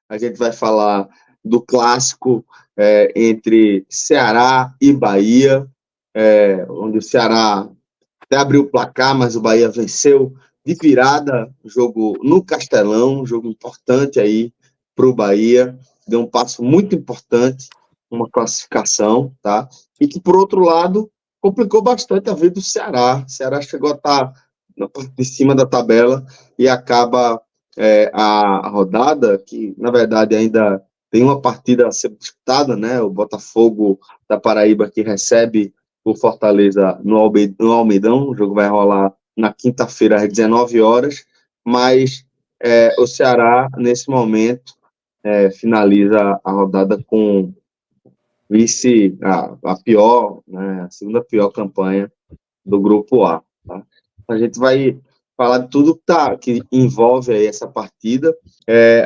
A gente vai falar do clássico entre Ceará e Bahia, onde o Ceará até abriu o placar, mas o Bahia venceu de virada, jogo no Castelão, jogo importante aí para o Bahia, deu um passo muito importante, uma classificação, tá? E que, por outro lado, complicou bastante a vida do Ceará. O Ceará chegou a estar na parte de cima da tabela e acaba a rodada, que na verdade ainda tem uma partida a ser disputada, né? O Botafogo da Paraíba que recebe o Fortaleza no Almeidão. O jogo vai rolar na quinta-feira às 19 horas, mas o Ceará, nesse momento, finaliza a rodada com a pior, né, a segunda pior campanha do Grupo A. Tá? A gente vai falar de tudo que envolve aí essa partida,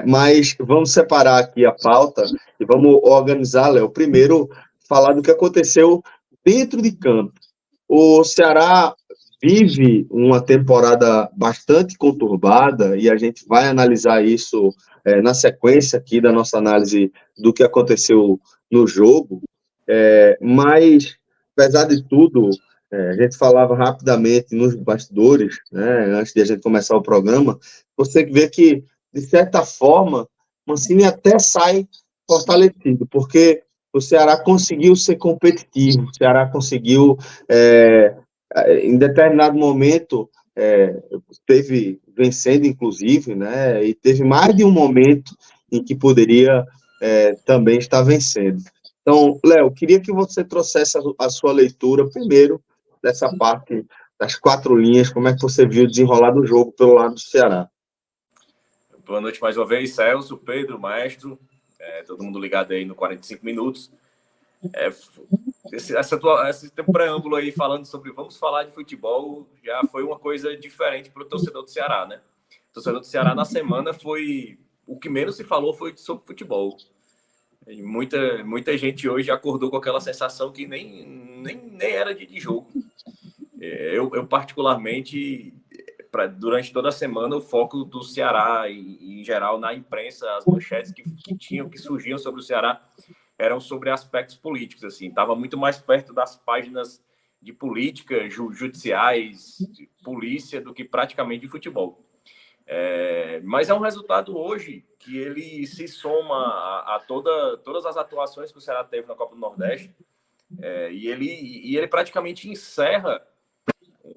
mas vamos separar aqui a pauta e vamos organizar, Léo. Primeiro, falar do que aconteceu dentro de campo. O Ceará vive uma temporada bastante conturbada e a gente vai analisar isso na sequência aqui da nossa análise do que aconteceu no jogo, mas, apesar de tudo, a gente falava rapidamente nos bastidores, né, antes de a gente começar o programa, você vê que, de certa forma, Mancini até sai fortalecido, porque o Ceará conseguiu ser competitivo, o Ceará conseguiu, em determinado momento, teve vencendo, inclusive, né, e teve mais de um momento em que poderia também estar vencendo. Então, Léo, queria que você trouxesse a sua leitura primeiro dessa parte das 4 linhas, como é que você viu o desenrolar do jogo pelo lado do Ceará. Boa noite mais uma vez, Celso, Pedro, Maestro, todo mundo ligado aí no 45 minutos. Esse teu preâmbulo aí falando sobre vamos falar de futebol já foi uma coisa diferente para o torcedor do Ceará, né? O torcedor do Ceará na semana o que menos se falou foi sobre futebol. E muita gente hoje acordou com aquela sensação que nem era de jogo. Eu particularmente, durante toda a semana, o foco do Ceará e em geral na imprensa, as manchetes que surgiam sobre o Ceará eram sobre aspectos políticos, assim, estava muito mais perto das páginas de política, judiciais, de polícia, do que praticamente de futebol. Mas é um resultado hoje que ele se soma a todas as atuações que o Ceará teve na Copa do Nordeste, e ele praticamente encerra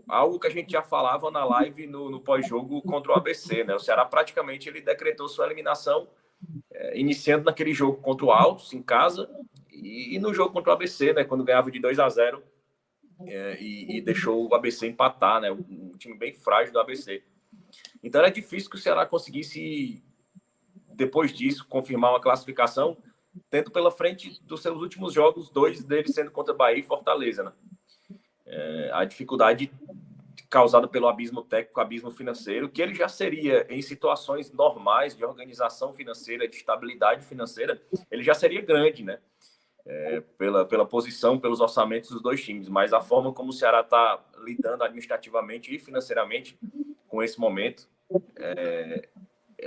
algo que a gente já falava na live no pós-jogo contra o ABC, né? O Ceará praticamente ele decretou sua eliminação, iniciando naquele jogo contra o Altos, em casa, e no jogo contra o ABC, né? Quando ganhava de 2-0 e deixou o ABC empatar, né? Um time bem frágil do ABC. Então era difícil que o Ceará conseguisse, depois disso, confirmar uma classificação, tendo pela frente dos seus últimos jogos, 2 deles sendo contra Bahia e Fortaleza, né? A dificuldade causada pelo abismo técnico, abismo financeiro, que ele já seria, em situações normais de organização financeira, de estabilidade financeira, ele já seria grande, né? Pela posição, pelos orçamentos dos dois times, mas a forma como o Ceará está lidando administrativamente e financeiramente com esse momento,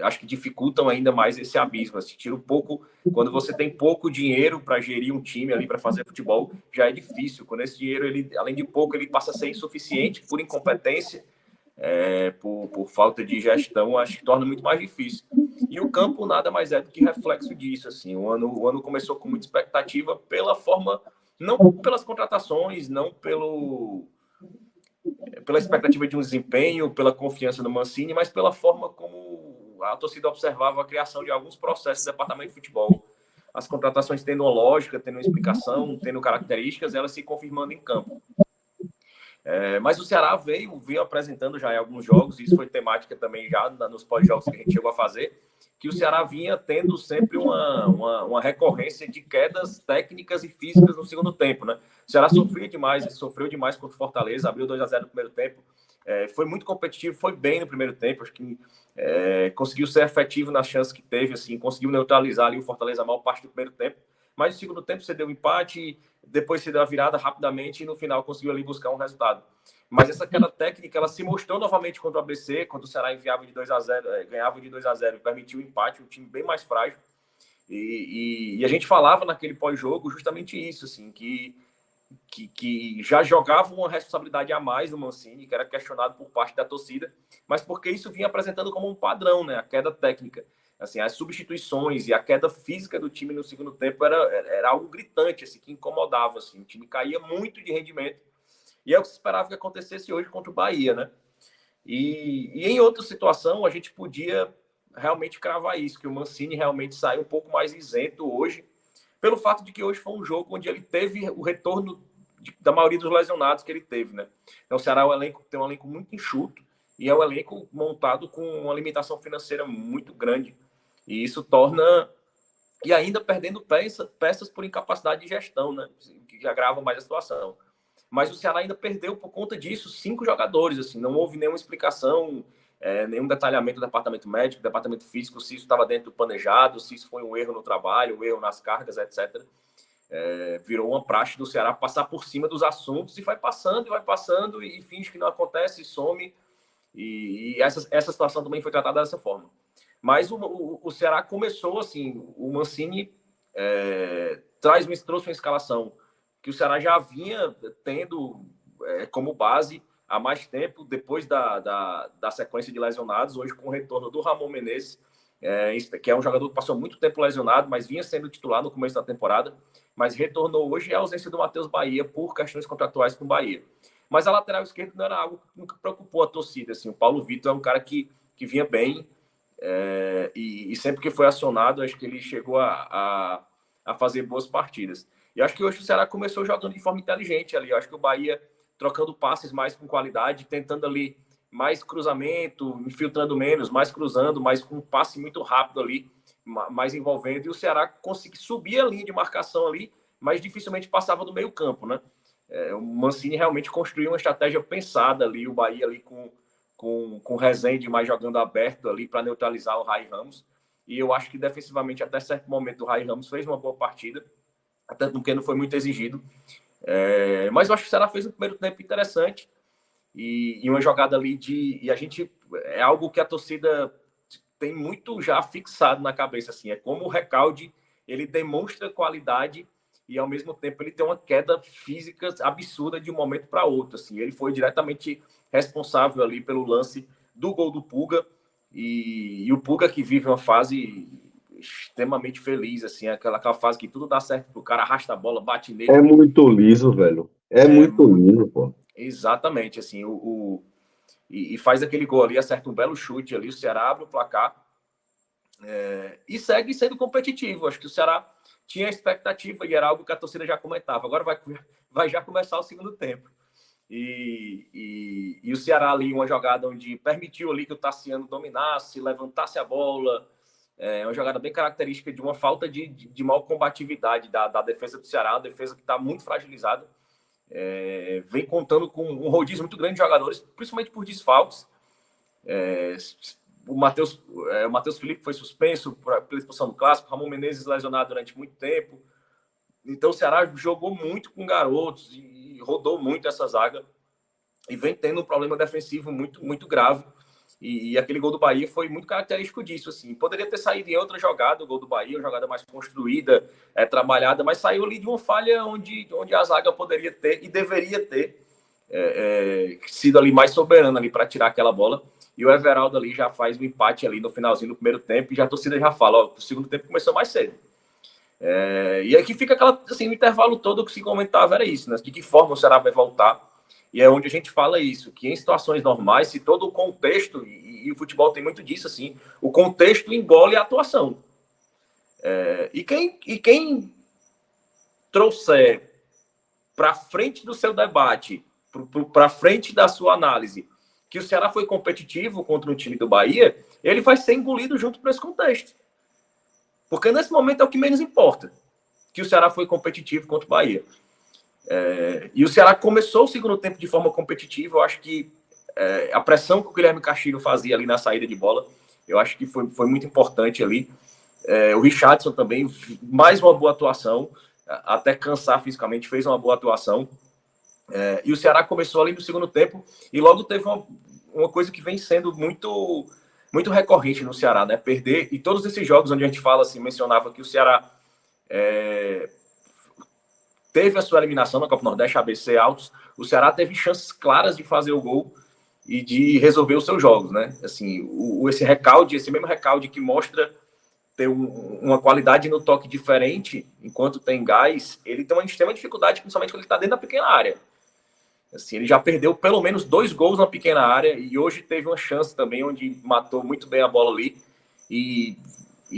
acho que dificultam ainda mais esse abismo. Assim, tira um pouco, quando você tem pouco dinheiro para gerir um time ali, para fazer futebol, já é difícil. Quando esse dinheiro, ele, além de pouco, ele passa a ser insuficiente por incompetência, por falta de gestão, acho que torna muito mais difícil. E o campo nada mais é do que reflexo disso. Assim, o ano começou com muita expectativa pela forma, não pelas contratações, não pela expectativa de um desempenho, pela confiança no Mancini, mas pela forma como a torcida observava a criação de alguns processos do departamento de futebol. As contratações tendo uma lógica, tendo uma explicação, tendo características, elas se confirmando em campo. Mas o Ceará veio apresentando já em alguns jogos, e isso foi temática também já nos pós-jogos que a gente chegou a fazer, que o Ceará vinha tendo sempre uma recorrência de quedas técnicas e físicas no segundo tempo, né? O Ceará sofreu demais contra o Fortaleza, abriu 2-0 no primeiro tempo, foi muito competitivo, foi bem no primeiro tempo, acho que conseguiu ser efetivo nas chances que teve, assim, conseguiu neutralizar ali o Fortaleza a maior parte do primeiro tempo, mas no segundo tempo você deu um empate, depois você deu a virada rapidamente e no final conseguiu ali buscar um resultado. Mas essa queda técnica, ela se mostrou novamente contra o ABC, quando o Ceará enviava de 2-0, ganhava de 2-0 e permitiu o empate, um time bem mais frágil. E a gente falava naquele pós-jogo justamente isso, assim, que já jogava uma responsabilidade a mais no Mancini, que era questionado por parte da torcida, mas porque isso vinha apresentando como um padrão, né? A queda técnica. Assim, as substituições e a queda física do time no segundo tempo era algo gritante, assim, que incomodava. Assim, o time caía muito de rendimento. E é o que se esperava que acontecesse hoje contra o Bahia, né? E em outra situação, a gente podia realmente cravar isso, que o Mancini realmente saiu um pouco mais isento hoje, pelo fato de que hoje foi um jogo onde ele teve o retorno da maioria dos lesionados que ele teve, né? Então, o Ceará tem um elenco muito enxuto e é um elenco montado com uma limitação financeira muito grande. E isso torna... E ainda perdendo peças por incapacidade de gestão, né? Que agrava mais a situação. Mas o Ceará ainda perdeu, por conta disso, 5 jogadores. Assim, não houve nenhuma explicação, nenhum detalhamento do departamento médico, do departamento físico, se isso estava dentro do planejado, se isso foi um erro no trabalho, um erro nas cargas, etc. Virou uma praxe do Ceará passar por cima dos assuntos e vai passando e finge que não acontece, e some. E essa situação também foi tratada dessa forma. Mas o Ceará começou assim, o Mancini trouxe uma escalação que o Ceará já vinha tendo como base há mais tempo, depois da sequência de lesionados, hoje com o retorno do Ramon Menezes, que é um jogador que passou muito tempo lesionado, mas vinha sendo titular no começo da temporada, mas retornou hoje, e a ausência do Matheus Bahia por questões contratuais com o Bahia. Mas a lateral esquerda não era algo que nunca preocupou a torcida. Assim, o Paulo Vitor é um cara que vinha bem, e sempre que foi acionado, acho que ele chegou a fazer boas partidas. E acho que hoje o Ceará começou jogando de forma inteligente ali. Eu acho que o Bahia trocando passes mais com qualidade, tentando ali mais cruzamento, infiltrando menos, mais cruzando, mais com um passe muito rápido ali, mais envolvendo. E o Ceará conseguia subir a linha de marcação ali, mas dificilmente passava do meio campo, né? O Mancini realmente construiu uma estratégia pensada ali, o Bahia ali com o Rezende mais jogando aberto ali para neutralizar o Rai Ramos. E eu acho que defensivamente, até certo momento, o Rai Ramos fez uma boa partida, até porque não foi muito exigido. Mas eu acho que o Ceará fez um primeiro tempo interessante e uma jogada ali e a gente... É algo que a torcida tem muito já fixado na cabeça, assim, é como o Recalde, ele demonstra qualidade e, ao mesmo tempo, ele tem uma queda física absurda de um momento para outro, assim. Ele foi diretamente responsável ali pelo lance do gol do Puga e o Puga que vive uma fase extremamente feliz, assim, aquela fase que tudo dá certo pro cara, arrasta a bola, bate nele. É muito liso, velho. Muito liso, pô. Exatamente, assim, e faz aquele gol ali, acerta um belo chute ali, o Ceará abre o placar e segue sendo competitivo. Acho que o Ceará tinha expectativa e era algo que a torcida já comentava. Agora vai já começar o segundo tempo. E o Ceará ali, uma jogada onde permitiu ali que o Tassiano dominasse, levantasse a bola, uma jogada bem característica de uma falta de mal combatividade da defesa do Ceará, uma defesa que está muito fragilizada. Vem contando com um rodízio muito grande de jogadores, principalmente por desfalques. O Matheus Felipe foi suspenso pela expulsão do Clássico, Ramon Menezes lesionado durante muito tempo. Então o Ceará jogou muito com garotos e rodou muito essa zaga e vem tendo um problema defensivo muito, muito grave. E aquele gol do Bahia foi muito característico disso. Assim. Poderia ter saído em outra jogada, o gol do Bahia, uma jogada mais construída, trabalhada, mas saiu ali de uma falha onde a zaga poderia ter e deveria ter sido ali mais soberana ali para tirar aquela bola. E o Everaldo ali já faz o empate ali no finalzinho do primeiro tempo e já a torcida já fala, o segundo tempo começou mais cedo. E aqui fica assim, o intervalo todo que se comentava era isso, né? De que forma o Ceará vai voltar. E é onde a gente fala isso, que em situações normais, se todo o contexto, e o futebol tem muito disso, assim, o contexto engole a atuação. E quem trouxer para frente do seu debate, para frente da sua análise, que o Ceará foi competitivo contra o time do Bahia, ele vai ser engolido junto para esse contexto. Porque nesse momento é o que menos importa, que o Ceará foi competitivo contra o Bahia. E o Ceará começou o segundo tempo de forma competitiva. Eu acho que a pressão que o Guilherme Castilho fazia ali na saída de bola, eu acho que foi muito importante ali. O Richarlison também, mais uma boa atuação, até cansar fisicamente, fez uma boa atuação. E o Ceará começou ali no segundo tempo e logo teve uma coisa que vem sendo muito, muito recorrente no Ceará, né? Perder, e todos esses jogos onde a gente fala assim, mencionava que o Ceará teve a sua eliminação na Copa Nordeste, ABC Altos, o Ceará teve chances claras de fazer o gol e de resolver os seus jogos, né? Assim, esse mesmo recalde que mostra ter uma qualidade no toque diferente, enquanto tem gás, ele tem uma extrema dificuldade, principalmente quando ele está dentro da pequena área. Assim, ele já perdeu pelo menos 2 gols na pequena área e hoje teve uma chance também onde matou muito bem a bola ali e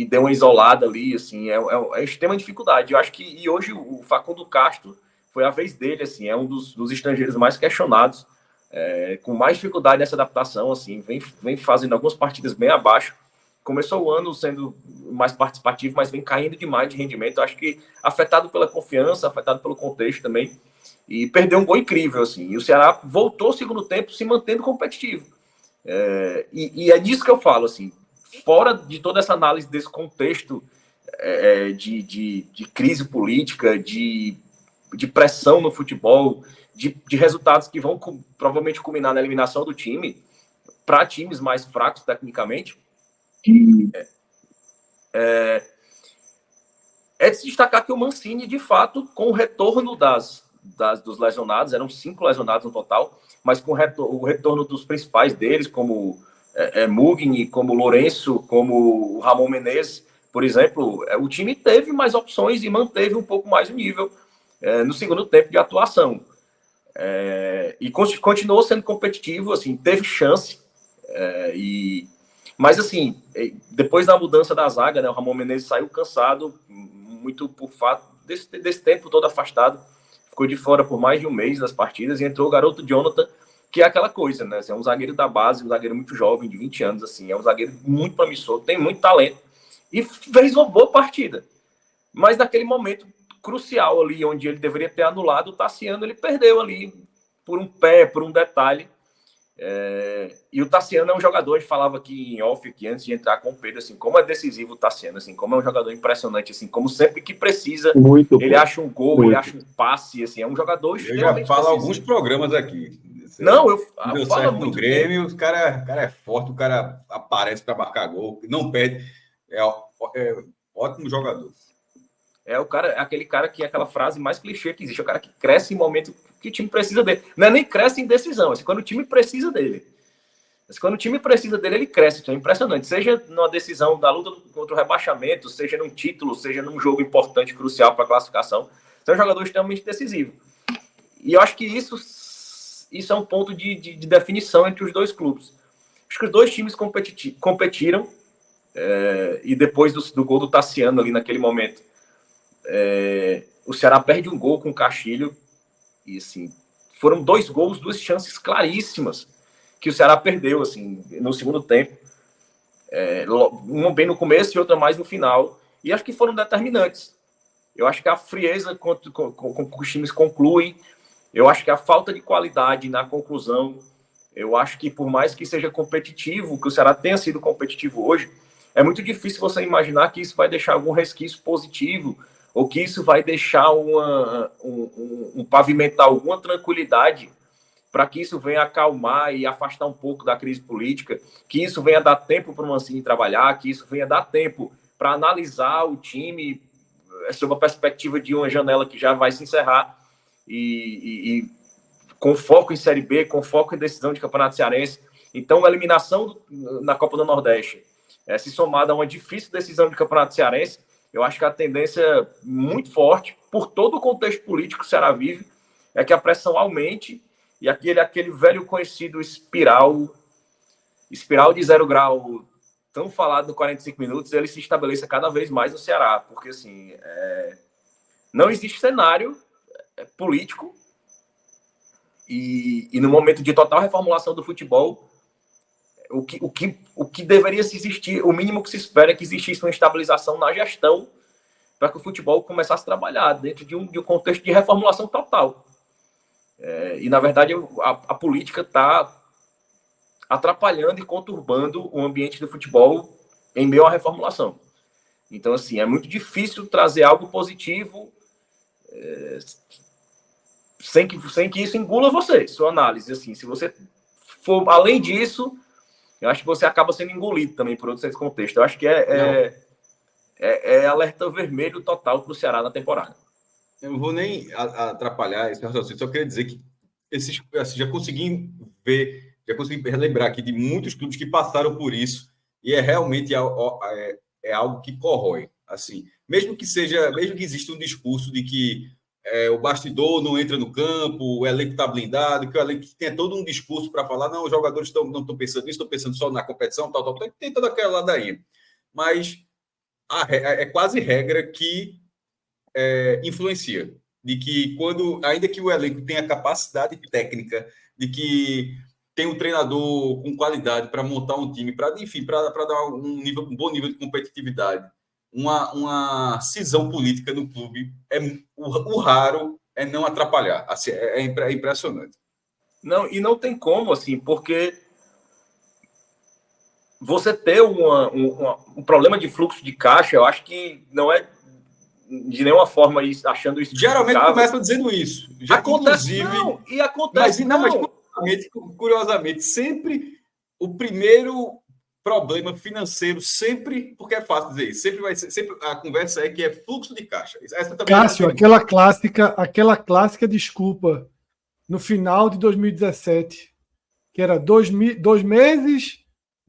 deu uma isolada ali, assim, é extrema dificuldade. Eu acho que e hoje o Facundo Castro foi a vez dele, assim, é um dos estrangeiros mais questionados, com mais dificuldade nessa adaptação, assim, vem fazendo algumas partidas bem abaixo. Começou o ano sendo mais participativo, mas vem caindo demais de rendimento. Eu acho que afetado pela confiança, afetado pelo contexto também. E perdeu um gol incrível, assim. E o Ceará voltou ao segundo tempo se mantendo competitivo. E é disso que eu falo, assim. Fora de toda essa análise desse contexto de crise política, de pressão no futebol, de resultados que vão provavelmente culminar na eliminação do time, para times mais fracos tecnicamente, de se destacar que o Mancini, de fato, com o retorno dos lesionados, eram 5 lesionados no total, mas com o retorno dos principais deles, como Mugni, como Lourenço, como o Ramon Menezes, por exemplo, o time teve mais opções e manteve um pouco mais o nível no segundo tempo de atuação. E continuou sendo competitivo, assim, teve chance, mas assim, depois da mudança da zaga, né, o Ramon Menezes saiu cansado, muito por fato desse tempo todo afastado, ficou de fora por mais de um mês das partidas, e entrou o garoto Jonathan, que é aquela coisa, né? É um zagueiro da base, um zagueiro muito jovem, de 20 anos, assim, é um zagueiro muito promissor, tem muito talento, e fez uma boa partida. Mas naquele momento crucial ali, onde ele deveria ter anulado, o Tassiano, ele perdeu ali por um pé, por um detalhe. E o Tassiano é um jogador, a gente falava aqui em off, que antes de entrar com o Pedro, assim, como é decisivo o Tassiano, assim, como é um jogador impressionante, assim, como sempre que precisa, Muito ele bom. acha um gol, ele acha um passe, assim, é um jogador extremamente decisivo. Eu já falo decisivo. alguns programas aqui. Não, eu deu falo certo muito no Grêmio, o cara é forte, o cara aparece para marcar gol, não perde, é ótimo jogador. Aquele cara que é aquela frase mais clichê que existe, é o cara que cresce em momento que o time precisa dele. Não é nem cresce em decisão, é quando o time precisa dele. Quando o time precisa dele, ele cresce. Então é impressionante. Seja numa decisão da luta contra o rebaixamento, seja num título, seja num jogo importante, crucial para a classificação. Então é um jogador extremamente decisivo. E eu acho que isso é um ponto de definição entre os dois clubes. Acho que os dois times competiram e depois do gol do Tassiano ali naquele momento, o Ceará perde um gol com o Castilho e assim, foram 2 gols, 2 chances claríssimas que o Ceará perdeu, assim, no segundo tempo. Uma bem no começo e outra mais no final. E acho que foram determinantes. Eu acho que a frieza com que os times concluem, eu acho que a falta de qualidade na conclusão, eu acho que por mais que seja competitivo, que o Ceará tenha sido competitivo hoje, é muito difícil você imaginar que isso vai deixar algum resquício positivo ou que isso vai deixar pavimentar alguma tranquilidade para que isso venha acalmar e afastar um pouco da crise política, que isso venha dar tempo para o Mancini trabalhar, que isso venha dar tempo para analisar o time sob a perspectiva de uma janela que já vai se encerrar e com foco em Série B, com foco em decisão de Campeonato Cearense. Então, a eliminação na Copa do Nordeste, se somada a uma difícil decisão de Campeonato Cearense, eu acho que a tendência muito forte, por todo o contexto político que o Ceará vive, é que a pressão aumente e aquele velho conhecido espiral de 0 grau, tão falado no 45 minutos, ele se estabeleça cada vez mais no Ceará, porque assim, não existe cenário político e no momento de total reformulação do futebol, o que deveria se existir, o mínimo que se espera é que existisse uma estabilização na gestão para que o futebol começasse a trabalhar dentro de um contexto de reformulação total. E, na verdade, a política está atrapalhando e conturbando o ambiente do futebol em meio à reformulação. Então, assim, é muito difícil trazer algo positivo sem que isso engula você, sua análise. Assim, se você for além disso, eu acho que você acaba sendo engolido também por outro contexto. Eu acho que é alerta vermelho total para o Ceará na temporada. Eu não vou nem atrapalhar esse raciocínio, só queria dizer que já consegui relembrar aqui de muitos clubes que passaram por isso, e é realmente algo que corrói. Assim, mesmo que exista um discurso de que o bastidor não entra no campo, o elenco está blindado, que o elenco tenha todo um discurso para falar, não, os jogadores não estão pensando nisso, estão pensando só na competição, tal, tem toda aquela ladainha. Mas é quase regra que influencia. De que ainda que o elenco tenha capacidade técnica, de que tem um treinador com qualidade para montar um time, para dar um bom nível de competitividade, uma cisão política no clube, o raro é não atrapalhar. Assim, é impressionante. Não, e não tem como, assim, porque você ter um problema de fluxo de caixa, eu acho que não é de nenhuma forma achando isso. Geralmente começa dizendo isso. Acontece, inclusive, não, e acontece. Mas curiosamente, sempre o primeiro problema financeiro, sempre, porque é fácil dizer isso, sempre a conversa é que é fluxo de caixa. Cássio, aquela clássica desculpa no final de 2017, que era 2 meses,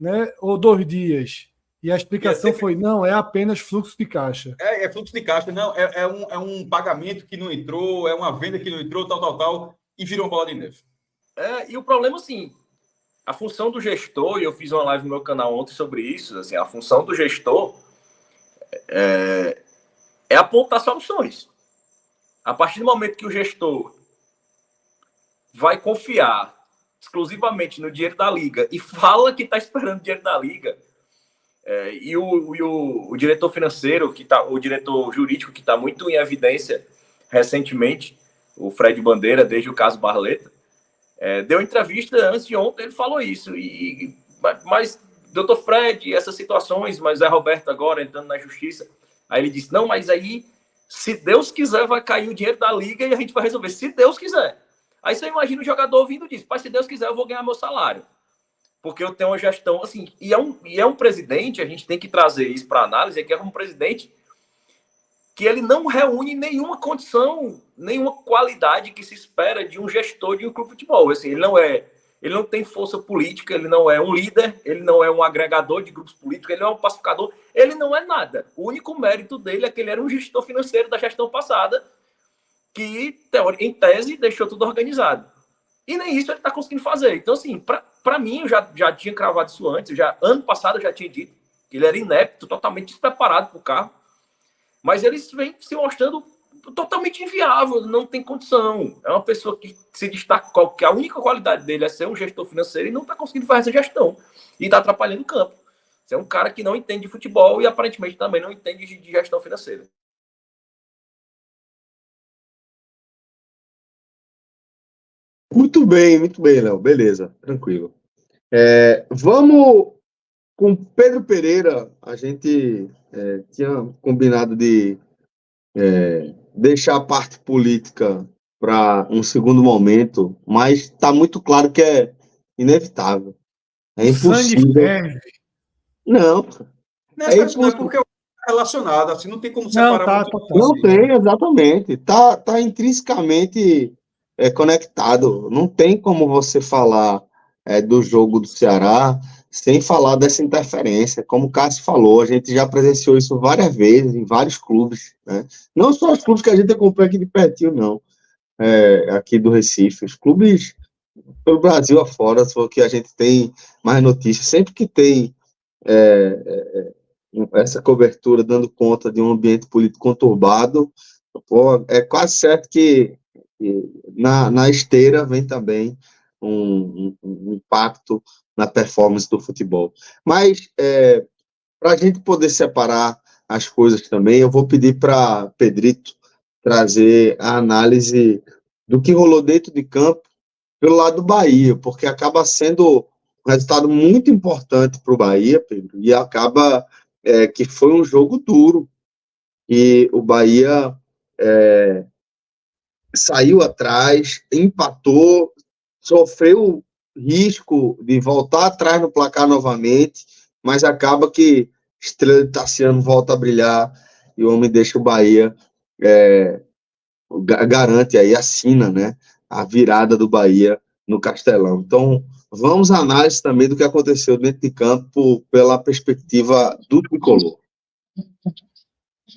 né, ou 2 dias. E a explicação foi, não, é apenas fluxo de caixa. É fluxo de caixa, não, é um pagamento que não entrou, é uma venda que não entrou, tal, e virou uma bola de neve. E o problema, assim, a função do gestor, e eu fiz uma live no meu canal ontem sobre isso, assim, a função do gestor é apontar soluções. A partir do momento que o gestor vai confiar exclusivamente no dinheiro da liga e fala que está esperando dinheiro da liga, e o diretor financeiro, o diretor jurídico, que está muito em evidência recentemente, o Fred Bandeira, desde o caso Barleta, deu entrevista antes de ontem, ele falou isso. Mas, doutor Fred, essas situações, mas é Roberto agora entrando na justiça. Aí ele disse, não, mas aí, se Deus quiser, vai cair o dinheiro da liga e a gente vai resolver, se Deus quiser. Aí você imagina o jogador ouvindo disso, mas se Deus quiser, eu vou ganhar meu salário. Porque eu tenho uma gestão, assim, e é um presidente, a gente tem que trazer isso para análise, que é um presidente que ele não reúne nenhuma condição, nenhuma qualidade que se espera de um gestor de um clube de futebol. Assim, ele não tem força política, ele não é um líder, ele não é um agregador de grupos políticos, ele não é um pacificador, ele não é nada. O único mérito dele é que ele era um gestor financeiro da gestão passada, que, em tese, deixou tudo organizado. E nem isso ele está conseguindo fazer. Então, assim, para mim, eu já tinha cravado isso antes, ano passado eu já tinha dito que ele era inepto, totalmente despreparado para o carro. Mas eles vêm se mostrando totalmente inviável, não tem condição. É uma pessoa que se destaca, que a única qualidade dele é ser um gestor financeiro e não está conseguindo fazer essa gestão. E está atrapalhando o campo. Você é um cara que não entende de futebol e aparentemente também não entende de gestão financeira. Muito bem, Léo. Beleza, tranquilo. Vamos com Pedro Pereira. A gente tinha combinado de deixar a parte política para um segundo momento, mas está muito claro que é inevitável. É impossível. Não. Não é porque é relacionado, assim, não tem como separar. Não tem, exatamente. Tá intrinsecamente conectado. Não tem como você falar do jogo do Ceará sem falar dessa interferência. Como o Cássio falou, a gente já presenciou isso várias vezes em vários clubes, né? Não só os clubes que a gente acompanha aqui de pertinho, não. Aqui do Recife. Os clubes pelo Brasil afora, só que a gente tem mais notícias. Sempre que tem essa cobertura dando conta de um ambiente político conturbado, é quase certo que na esteira vem também um impacto na performance do futebol. Mas, para a gente poder separar as coisas também, eu vou pedir para Pedrito trazer a análise do que rolou dentro de campo pelo lado do Bahia, porque acaba sendo um resultado muito importante para o Bahia, Pedro, e acaba que foi um jogo duro, e o Bahia saiu atrás, empatou, sofreu risco de voltar atrás no placar novamente, mas acaba que Estrela de Tassiano volta a brilhar e o homem deixa o Bahia, garante aí, assina, né, a virada do Bahia no Castelão. Então, vamos à análise também do que aconteceu dentro de campo pela perspectiva do tricolor.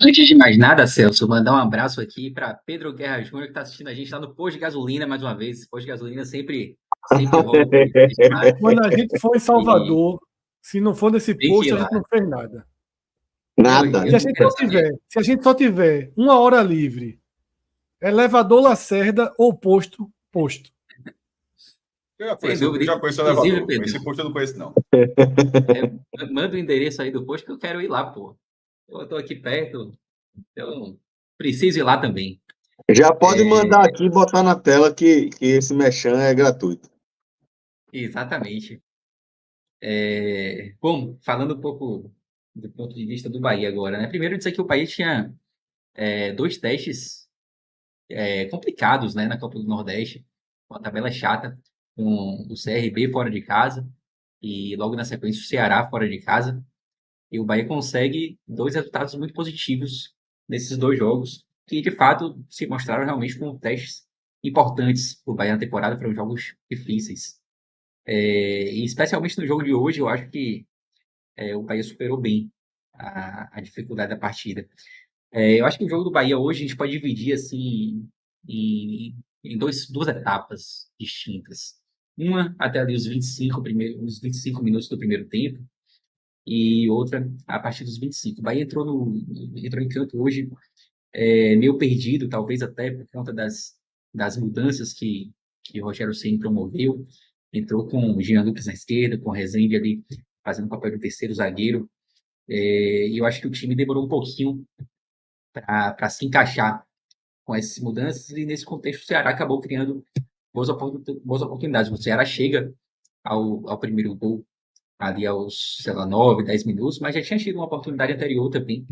Antes de mais nada, Celso, mandar um abraço aqui para Pedro Guerra Júnior, que está assistindo a gente lá no posto de gasolina, mais uma vez. Posto de gasolina sempre rola. Quando a gente for em Salvador, se não for nesse posto, a gente não fez nada. Nada. Se a gente só tiver 1 hora livre, elevador Lacerda ou posto. Eu já conheço o elevador. Esse posto eu não conheço, não. Manda o endereço aí do posto que eu quero ir lá, pô. Eu tô aqui perto, eu preciso ir lá também. Já pode mandar aqui e botar na tela que esse merchan é gratuito. Exatamente. Bom, falando um pouco do ponto de vista do Bahia agora, né? Primeiro dizer que o Bahia tinha 2 testes complicados, né, na Copa do Nordeste, uma tabela chata, com o CRB fora de casa e logo na sequência o Ceará fora de casa. E o Bahia consegue 2 resultados muito positivos nesses 2 jogos, que de fato se mostraram realmente como testes importantes para o Bahia na temporada, foram jogos difíceis. E especialmente no jogo de hoje, eu acho que o Bahia superou bem a dificuldade da partida. Eu acho que o jogo do Bahia hoje a gente pode dividir assim em duas etapas distintas. Uma até ali os 25 minutos do primeiro tempo, e outra a partir dos 25. O Bahia entrou em campo hoje meio perdido, talvez até por conta das mudanças que o Rogério Ceni promoveu. Entrou com o Jean Lucas na esquerda, com o Rezende ali fazendo o papel de terceiro zagueiro. E eu acho que o time demorou um pouquinho para se encaixar com essas mudanças, e nesse contexto o Ceará acabou criando boas oportunidades. O Ceará chega ao primeiro gol ali aos, 9, 10 minutos, mas já tinha tido uma oportunidade anterior também,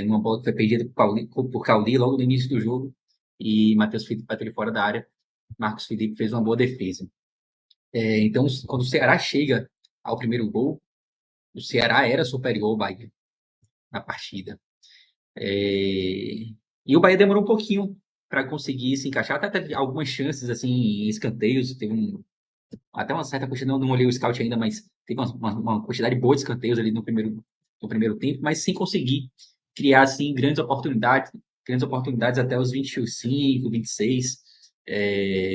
numa bola que foi perdida por Cauli logo no início do jogo, e Matheus Felipe bateu ele fora da área. Marcos Felipe fez uma boa defesa. Então, quando o Ceará chega ao primeiro gol, o Ceará era superior ao Bahia na partida. E o Bahia demorou um pouquinho para conseguir se encaixar, até teve algumas chances assim, em escanteios, teve até uma certa quantidade, não olhei o scout ainda, mas teve uma quantidade boa de escanteios ali no primeiro tempo, mas sem conseguir criar assim grandes oportunidades até os 25, 26,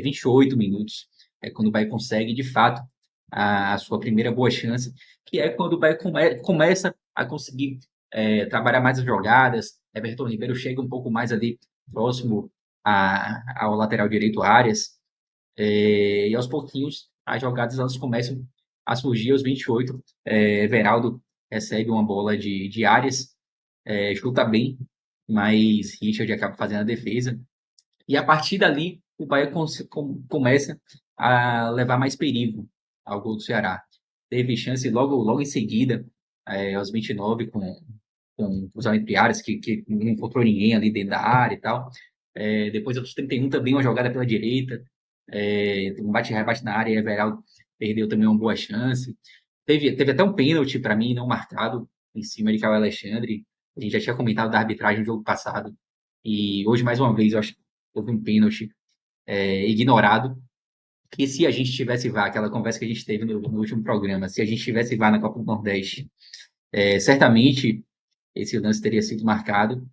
28 minutos, quando o Bahia consegue de fato a sua primeira boa chance, que é quando o Bahia começa a conseguir trabalhar mais as jogadas. Everton Ribeiro chega um pouco mais ali próximo ao lateral direito, Arias, e aos pouquinhos as jogadas elas começam a surgir. Aos 28, Everaldo recebe uma bola de Arias, chuta bem, mas Richard acaba fazendo a defesa, e a partir dali o Bahia começa a levar mais perigo ao gol do Ceará. Teve chance logo em seguida, aos 29, com o cruzamento de Arias, que não encontrou ninguém ali dentro da área e tal. Depois, aos 31, também uma jogada pela direita, um bate-rebate na área, e Everaldo perdeu também uma boa chance. Teve até um pênalti, para mim, não marcado, em cima de Caio Alexandre. A gente já tinha comentado da arbitragem no jogo passado. E hoje, mais uma vez, eu acho que houve um pênalti ignorado. Que se a gente tivesse VAR, aquela conversa que a gente teve no último programa, se a gente tivesse VAR na Copa do Nordeste, certamente esse lance teria sido marcado,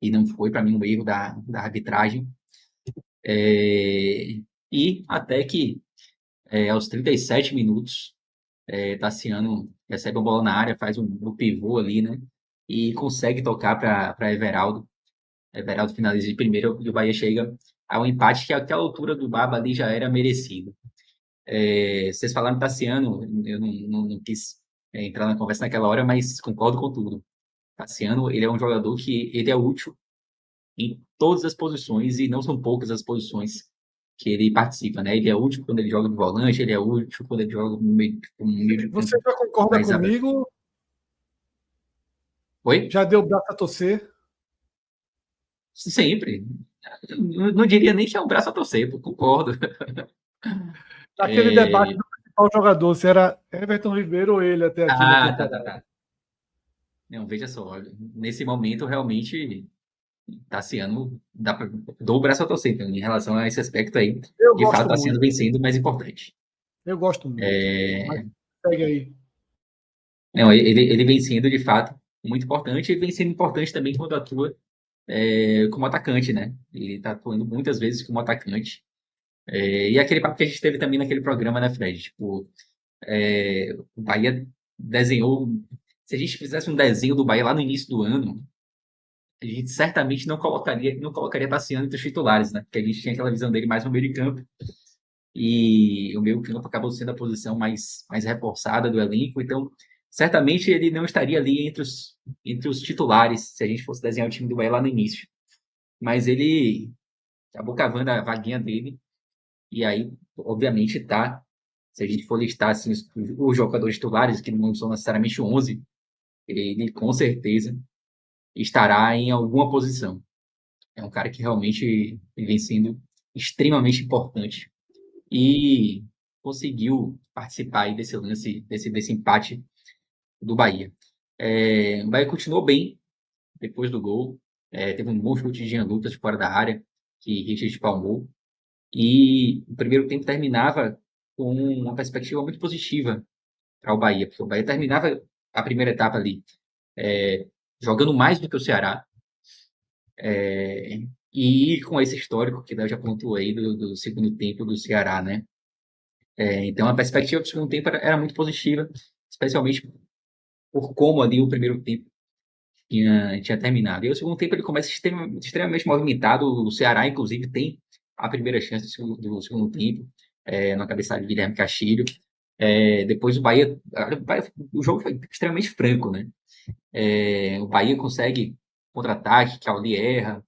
e não foi, para mim, um erro da arbitragem. E até que, aos 37 minutos, Tassiano recebe uma bola na área, faz um pivô ali, né? E consegue tocar para Everaldo. Everaldo finaliza de primeiro e o Bahia chega ao empate, que até a altura do Baba ali já era merecido. Vocês falaram Tassiano, eu não quis entrar na conversa naquela hora, mas concordo com tudo. Tassiano, ele é um jogador que ele é útil em todas as posições, e não são poucas as posições que ele participa, né? Ele é útil quando ele joga de volante, ele é útil quando ele joga no meio de campo. Você já concorda comigo? Oi? Já deu o braço a torcer? Sempre. Não diria nem que é um braço a torcer, eu concordo. Naquele debate do principal jogador, se era Everton Ribeiro ou ele até aqui na temporada. Tá. Não, veja só, nesse momento realmente Tassiano dou o braço a torcer então, em relação a esse aspecto aí. Eu De fato, gosto Tassiano muito. vem sendo mais importante. Eu gosto muito. Mas É, segue aí. Não, ele vem sendo de fato muito importante e vem sendo importante também quando atua como atacante, né? Ele está atuando muitas vezes como atacante. E aquele papo que a gente teve também naquele programa, né, Fred? Tipo, o Bahia desenhou. Se a gente fizesse um desenho do Bahia lá no início do ano, a gente certamente não colocaria Tassiano entre os titulares, né? Porque a gente tinha aquela visão dele mais no meio de campo. E o meio campo acabou sendo a posição mais reforçada do elenco. Então, certamente ele não estaria ali entre os titulares, se a gente fosse desenhar o time do Bahia lá no início. Mas ele acabou cavando a vaguinha dele. E aí, obviamente, tá. Se a gente for listar assim, os jogadores titulares, que não são necessariamente 11, ele com certeza estará em alguma posição. É um cara que realmente vem sendo extremamente importante e conseguiu participar aí desse lance, desse empate do Bahia. O Bahia continuou bem depois do gol. Teve um bom chute de Jean Lucas de fora da área, que Richard palmou. E o primeiro tempo terminava com uma perspectiva muito positiva para o Bahia, porque o Bahia terminava a primeira etapa ali jogando mais do que o Ceará. E com esse histórico que eu já pontuei do segundo tempo do Ceará, né? Então a perspectiva do segundo tempo era muito positiva, especialmente por como ali o primeiro tempo tinha terminado. E o segundo tempo ele começa extremamente movimentado. O Ceará, inclusive, tem a primeira chance do segundo tempo, na cabeçada de Guilherme Castilho. Depois o jogo foi extremamente franco, né? O Bahia consegue contra-ataque, Cauli erra,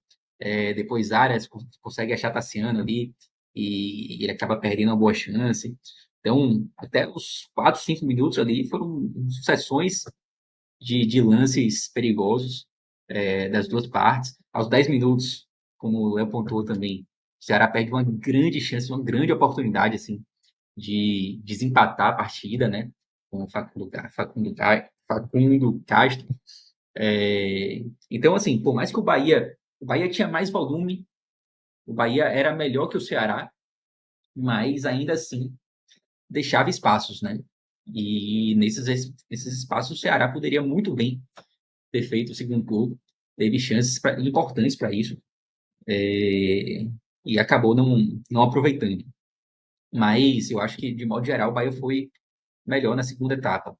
depois Arias consegue achar Tassiano ali e ele acaba perdendo uma boa chance. Então, até os 4, 5 minutos ali foram sucessões de lances perigosos das duas partes. Aos 10 minutos, como o Léo pontuou também, o Ceará perde uma grande chance, uma grande oportunidade assim, de desempatar a partida, né? Com o Facundo Castro. Então, assim, por mais que o Bahia tinha mais volume, o Bahia era melhor que o Ceará, mas ainda assim deixava espaços, né? E nesses espaços o Ceará poderia muito bem ter feito o segundo gol, teve chances importantes para isso, e acabou não aproveitando. Mas eu acho que, de modo geral, o Bahia foi melhor na segunda etapa.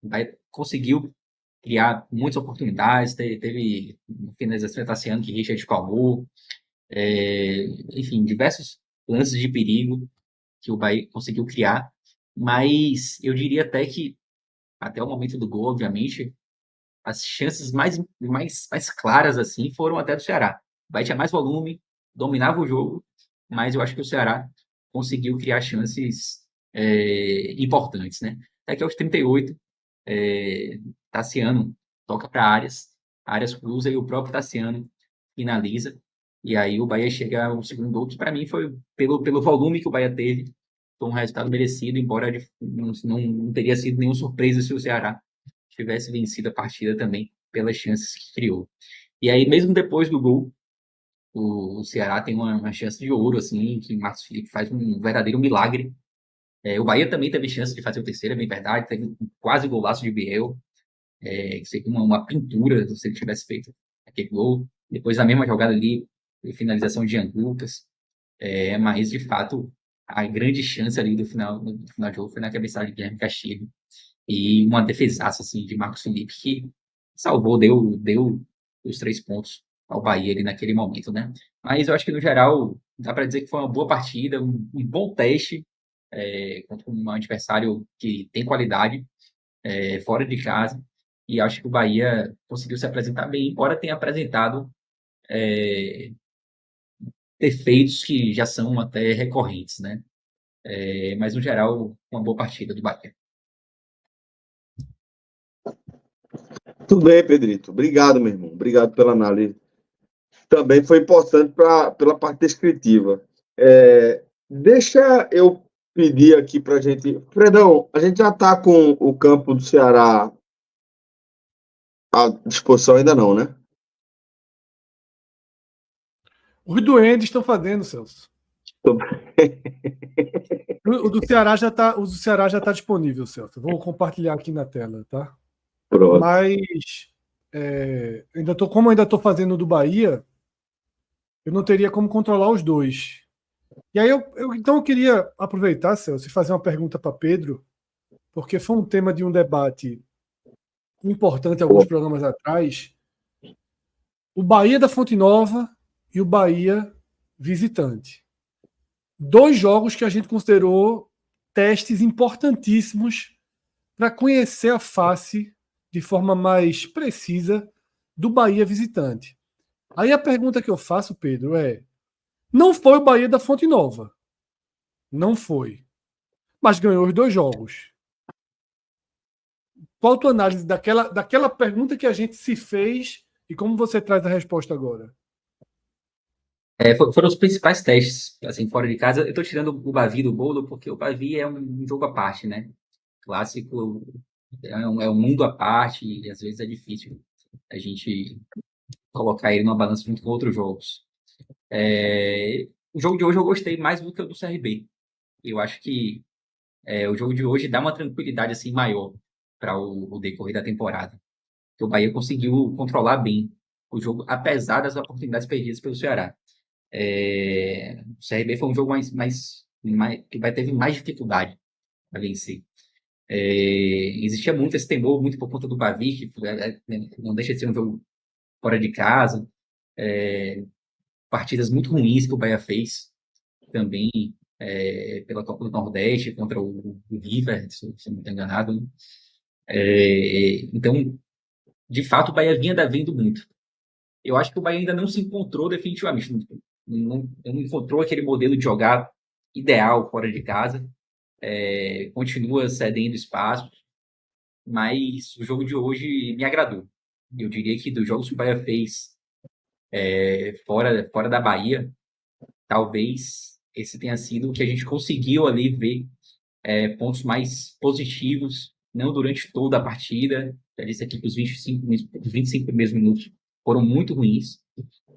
O Bahia conseguiu criar muitas oportunidades, teve finalização Tassiano que Richard palmou, enfim, diversos lances de perigo que o Bahia conseguiu criar, mas eu diria até que, até o momento do gol, obviamente, as chances mais claras assim foram até do Ceará. O Bahia tinha mais volume, dominava o jogo, mas eu acho que o Ceará conseguiu criar chances importantes, né? Até que aos 38, Tassiano toca para Arias cruza e o próprio Tassiano finaliza. E aí o Bahia chega ao segundo gol, que para mim foi pelo volume que o Bahia teve, foi um resultado merecido, embora não teria sido nenhuma surpresa se o Ceará tivesse vencido a partida também pelas chances que criou. E aí, mesmo depois do gol, o Ceará tem uma chance de ouro, assim, que Marcos Felipe faz um verdadeiro milagre. O Bahia também teve chance de fazer o terceiro, é bem verdade, teve um quase golaço de Biel, que seria uma pintura se ele tivesse feito aquele gol. Depois, na mesma jogada ali, finalização de Jean Lucas. Mas, de fato, a grande chance ali do final do jogo foi na cabeçada de Guilherme Castilho. E uma defesaça assim, de Marcos Felipe que salvou, deu os 3 pontos ao Bahia ali naquele momento, né? Mas eu acho que, no geral, dá para dizer que foi uma boa partida, um bom teste contra um adversário que tem qualidade, fora de casa. E acho que o Bahia conseguiu se apresentar bem, embora tenha apresentado defeitos que já são até recorrentes, né? Mas, no geral, uma boa partida do Bahia. Tudo bem, Pedrito. Obrigado, meu irmão. Obrigado pela análise. Também foi importante pela parte descritiva. Deixa eu pedir aqui para a gente. Fredão, a gente já está com o campo do Ceará à disposição ainda não, né? Os duendes estão fazendo, Celso. O do Ceará já está, disponível, Celso. Vou compartilhar aqui na tela, tá? Pronto. Mas como ainda estou fazendo o do Bahia, eu não teria como controlar os dois. E aí então eu queria aproveitar, Celso, e fazer uma pergunta para Pedro, porque foi um tema de um debate importante alguns programas atrás. O Bahia da Fonte Nova e o Bahia visitante. 2 jogos que a gente considerou testes importantíssimos para conhecer a face de forma mais precisa do Bahia visitante. Aí a pergunta que eu faço, Pedro, não foi o Bahia da Fonte Nova. Não foi. Mas ganhou os 2 jogos. Qual a tua análise daquela pergunta que a gente se fez e como você traz a resposta agora? Foram os principais testes, assim, fora de casa. Eu estou tirando o Bavi do bolo, porque o Bavi é um jogo à parte, né? Clássico é um mundo à parte e às vezes é difícil a gente colocar ele numa balança junto com outros jogos. O jogo de hoje eu gostei mais do que o do CRB. Eu acho que o jogo de hoje dá uma tranquilidade assim maior para o decorrer da temporada. Porque o Bahia conseguiu controlar bem o jogo, apesar das oportunidades perdidas pelo Ceará. O CRB foi um jogo que teve mais dificuldade para vencer. Existia muito esse temor, muito por conta do Bavi, que não deixa de ser um jogo fora de casa. Partidas muito ruins que o Bahia fez também pela Copa do Nordeste contra o River, se não estou enganado. Né? Então, de fato, o Bahia vinha devendo muito. Eu acho que o Bahia ainda não se encontrou definitivamente. Não encontrou aquele modelo de jogar ideal fora de casa. Continua cedendo espaço, mas o jogo de hoje me agradou. Eu diria que dos jogos que o Bahia fez fora da Bahia, talvez esse tenha sido o que a gente conseguiu ali ver pontos mais positivos, não durante toda a partida. Já disse aqui que os 25 primeiros minutos foram muito ruins,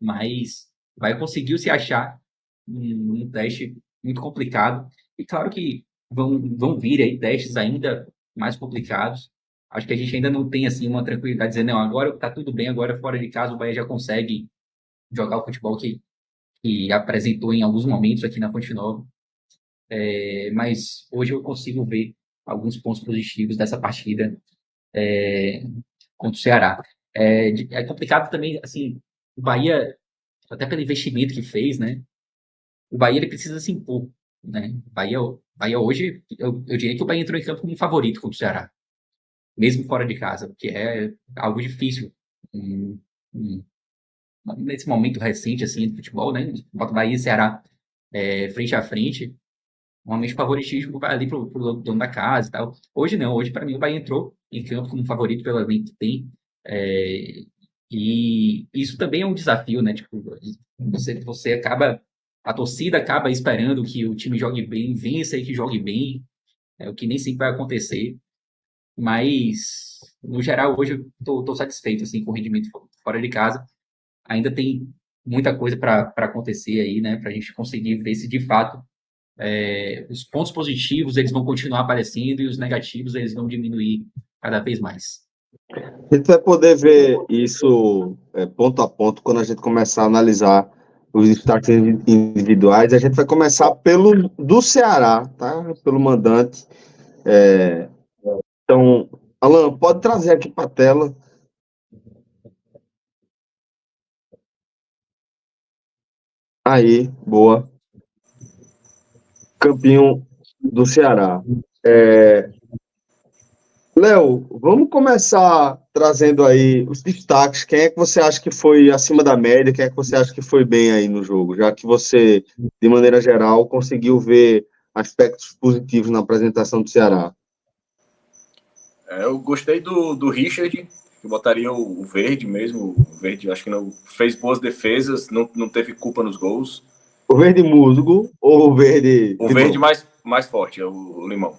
mas o Bahia conseguiu se achar num teste muito complicado. E claro que vão vir aí testes ainda mais complicados. Acho que a gente ainda não tem assim uma tranquilidade de dizer, não, agora está tudo bem, agora fora de casa o Bahia já consegue jogar o futebol que apresentou em alguns momentos aqui na Fonte Nova. Mas hoje eu consigo ver alguns pontos positivos dessa partida contra o Ceará. É complicado também, assim, o Bahia, até pelo investimento que fez, né? O Bahia ele precisa se impor, né? O Bahia hoje, eu diria que o Bahia entrou em campo como um favorito contra o Ceará, mesmo fora de casa, porque é algo difícil. Nesse momento recente, assim, do futebol, né? Bota Bahia e Ceará frente a frente, normalmente o favoritismo vai ali pro dono da casa e tal. Hoje não, hoje para mim o Bahia entrou em campo como favorito pelo elenco que tem. E isso também é um desafio, né? Tipo, você acaba, a torcida acaba esperando que o time jogue bem, vença e que jogue bem, o que nem sempre vai acontecer. Mas, no geral, hoje eu tô satisfeito assim, com o rendimento fora de casa. Ainda tem muita coisa para acontecer aí, né? Para a gente conseguir ver se de fato os pontos positivos eles vão continuar aparecendo e os negativos eles vão diminuir cada vez mais. A gente vai poder ver isso ponto a ponto quando a gente começar a analisar os destaques individuais. A gente vai começar pelo do Ceará, tá? Pelo mandante. Então, Alan, pode trazer aqui para a tela. Aí, boa. Campinho do Ceará. Léo, vamos começar trazendo aí os destaques. Quem é que você acha que foi acima da média? Quem é que você acha que foi bem aí no jogo? Já que você, de maneira geral, conseguiu ver aspectos positivos na apresentação do Ceará. Eu gostei do Richard. que eu botaria o Verde mesmo. O Verde, acho que não fez boas defesas, não teve culpa nos gols. O verde musgo ou o verde... O verde mais forte, é o limão.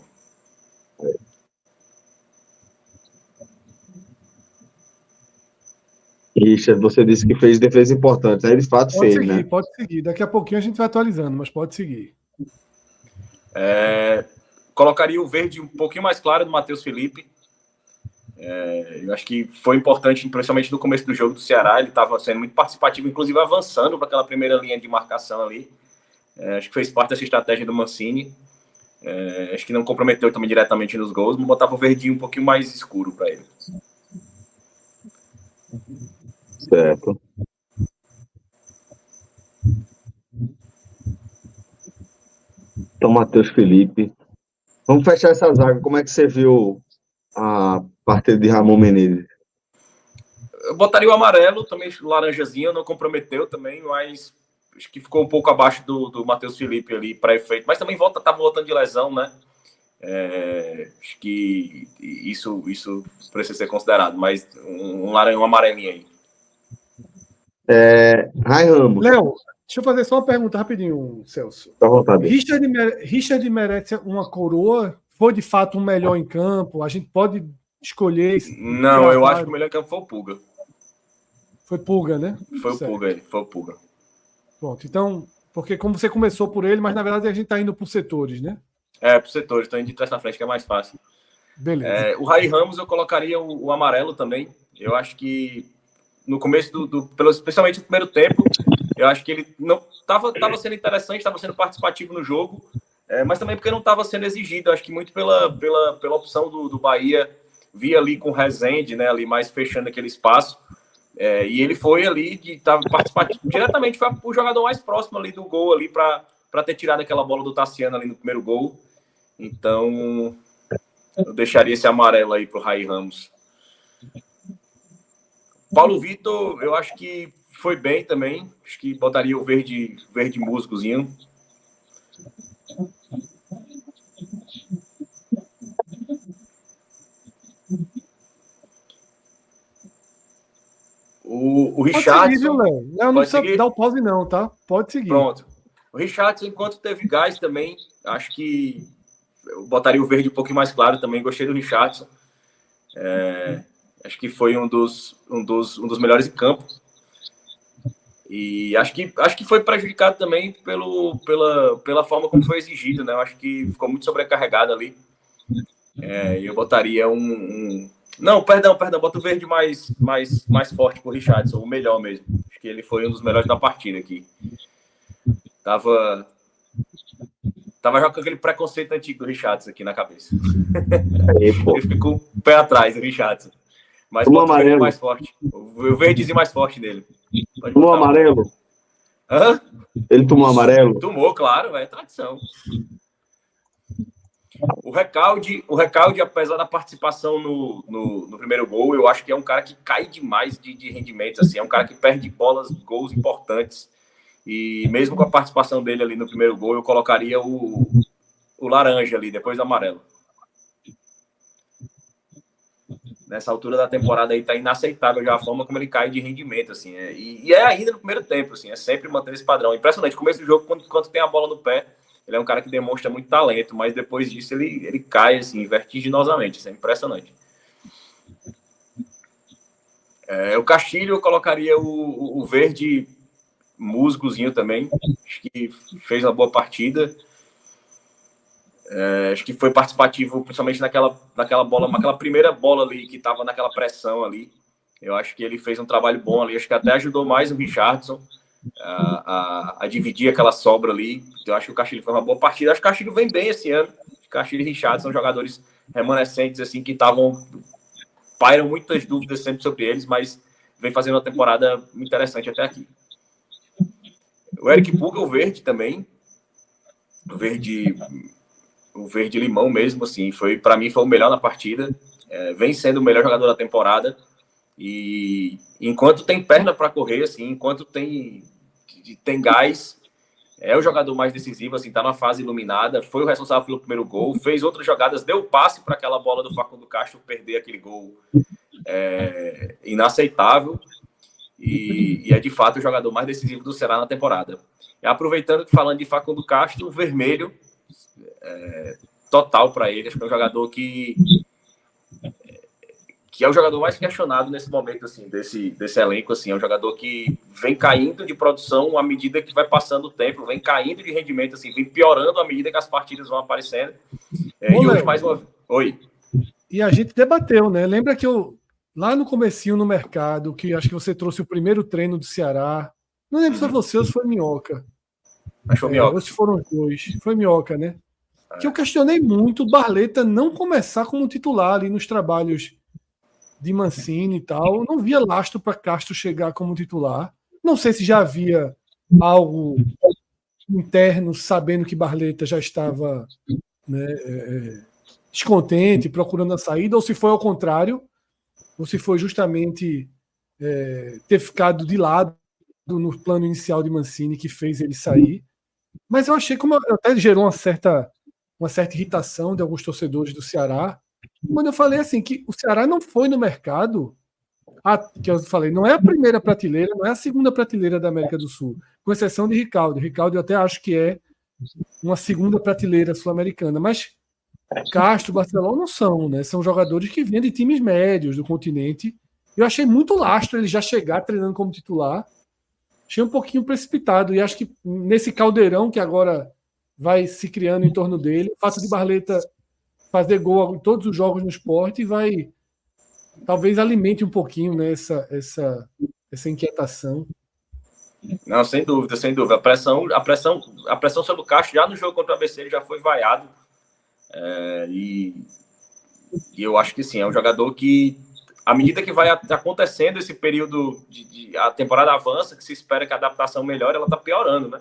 Richard, você disse que fez defesa importante, né? De fato Pode fez, seguir, né? pode seguir. Daqui a pouquinho a gente vai atualizando, mas pode seguir. Colocaria o verde um pouquinho mais claro do Matheus Felipe. Eu acho que foi importante, principalmente no começo do jogo do Ceará. Ele estava sendo muito participativo, inclusive avançando para aquela primeira linha de marcação ali. Acho que fez parte dessa estratégia do Mancini. Acho que não comprometeu também diretamente nos gols, mas botava o verdinho um pouquinho mais escuro para ele. Certo. Então, Matheus Felipe. Vamos fechar essa zaga. Como é que você viu a partida de Ramon Menezes? Eu botaria o amarelo, também laranjazinho, não comprometeu também, mas acho que ficou um pouco abaixo do Matheus Felipe ali para efeito. Mas também estava voltando de lesão, né? Acho que isso precisa ser considerado, mas um amarelinho aí. Rai Ramos. Léo, deixa eu fazer só uma pergunta rapidinho, Celso. Fica à vontade. Richard merece uma coroa? Foi de fato um melhor em campo? A gente pode escolher. Não, eu acho que o melhor em campo foi o Pulga. Foi Pulga, né? Foi o Certo. Pulga aí, foi o Pulga. Pronto, então, porque como você começou por ele, mas na verdade a gente tá indo por setores, né? Pro setor, estou indo de trás na frente, que é mais fácil. Beleza. O Rai Ramos eu colocaria o amarelo também. Eu acho que no começo especialmente no primeiro tempo, eu acho que ele não estava sendo interessante, estava sendo participativo no jogo, mas também porque não estava sendo exigido. Eu acho que muito pela opção do Bahia, via ali com o Rezende, né, ali mais fechando aquele espaço. E ele foi ali, estava participativo diretamente, foi o jogador mais próximo ali do gol ali para ter tirado aquela bola do Tassiano ali no primeiro gol. Então, eu deixaria esse amarelo aí pro Rai Ramos. Paulo Vitor, eu acho que foi bem também. Acho que botaria o verde musgozinho. O Richardson... Pode seguir, viu, Léo? Léo não precisa dar o pause não, tá? Pode seguir. Pronto. O Richardson, enquanto teve gás também, acho que eu botaria o verde um pouquinho mais claro também. Gostei do Richardson. Acho que foi um dos melhores em campo. E acho que foi prejudicado também pela forma como foi exigido, né? Eu acho que ficou muito sobrecarregado ali. Eu botaria Não, perdão, bota o verde mais forte pro Richardson, o melhor mesmo. Acho que ele foi um dos melhores da partida aqui. Tava já com aquele preconceito antigo do Richardson aqui na cabeça. Ele ficou um pé atrás, o Richardson. Mas bota o verde mais forte. O verdezinho mais forte dele. Tomou amarelo? Hã? Ele tomou amarelo? Tomou, claro, é tradição. O Recalde, apesar da participação no primeiro gol, eu acho que é um cara que cai demais de rendimento. Assim, é um cara que perde gols importantes. E mesmo com a participação dele ali no primeiro gol, eu colocaria o laranja ali, depois do amarelo. Nessa altura da temporada aí tá inaceitável já a forma como ele cai de rendimento, assim. E ainda no primeiro tempo, assim, é sempre manter esse padrão. Impressionante, começo do jogo, quando tem a bola no pé, ele é um cara que demonstra muito talento, mas depois disso ele cai, assim, vertiginosamente, isso é impressionante. O Castilho eu colocaria o verde musgozinho também, acho que fez uma boa partida. Acho que foi participativo, principalmente naquela bola, naquela primeira bola ali, que estava naquela pressão ali. Eu acho que ele fez um trabalho bom ali, acho que até ajudou mais o Richardson a dividir aquela sobra ali. Eu acho que o Castilho foi uma boa partida. Acho que o Castilho vem bem esse ano. O Castilho e Richardson são jogadores remanescentes, assim, que pairam muitas dúvidas sempre sobre eles, mas vem fazendo uma temporada interessante até aqui. O Eric Pulga, o verde também. O verde limão mesmo, assim, para mim foi o melhor na partida. Vem sendo o melhor jogador da temporada. E enquanto tem perna para correr, assim, enquanto tem gás, É o jogador mais decisivo, assim, tá numa fase iluminada, foi o responsável pelo primeiro gol, fez outras jogadas, deu passe para aquela bola do Facundo Castro perder aquele gol inaceitável, e é de fato o jogador mais decisivo do Ceará na temporada. E aproveitando que falando de Facundo Castro, o vermelho total para ele, acho que é um jogador que é o jogador mais questionado nesse momento, assim, desse elenco, assim, é um jogador que vem caindo de produção à medida que vai passando o tempo, vem caindo de rendimento, assim, vem piorando à medida que as partidas vão aparecendo. E hoje, mais uma vez... Oi. E a gente debateu, né? Lembra que lá no comecinho no mercado, que acho que você trouxe o primeiro treino do Ceará, não lembro se foi você ou se foi Minhoca. Acho que foi Minhoca. Ou se foram os dois. Foi Minhoca, né? Que eu questionei muito o Barleta não começar como titular ali nos trabalhos de Mancini e tal. Eu não via lastro para Castro chegar como titular. Não sei se já havia algo interno, sabendo que Barleta já estava, né, descontente, procurando a saída, ou se foi ao contrário, ou se foi justamente ter ficado de lado no plano inicial de Mancini que fez ele sair. Mas eu achei como até gerou uma certa irritação de alguns torcedores do Ceará, quando eu falei assim que o Ceará não foi no mercado, que eu falei, não é a primeira prateleira, não é a segunda prateleira da América do Sul, com exceção de Ricardo. Ricardo eu até acho que é uma segunda prateleira sul-americana, mas Castro, Barcelona não são, né? São jogadores que vêm de times médios do continente. Eu achei muito lastro ele já chegar treinando como titular. Achei um pouquinho precipitado e acho que nesse caldeirão que agora vai se criando em torno dele, o fato de Barleta fazer gol em todos os jogos no Sport vai talvez alimente um pouquinho, né, essa inquietação. Não, sem dúvida, sem dúvida. A pressão sobre o Castro já no jogo contra o ABC ele já foi vaiado. E eu acho que sim, é um jogador que, à medida que vai acontecendo esse período a temporada avança, que se espera que a adaptação melhore, ela está piorando, né?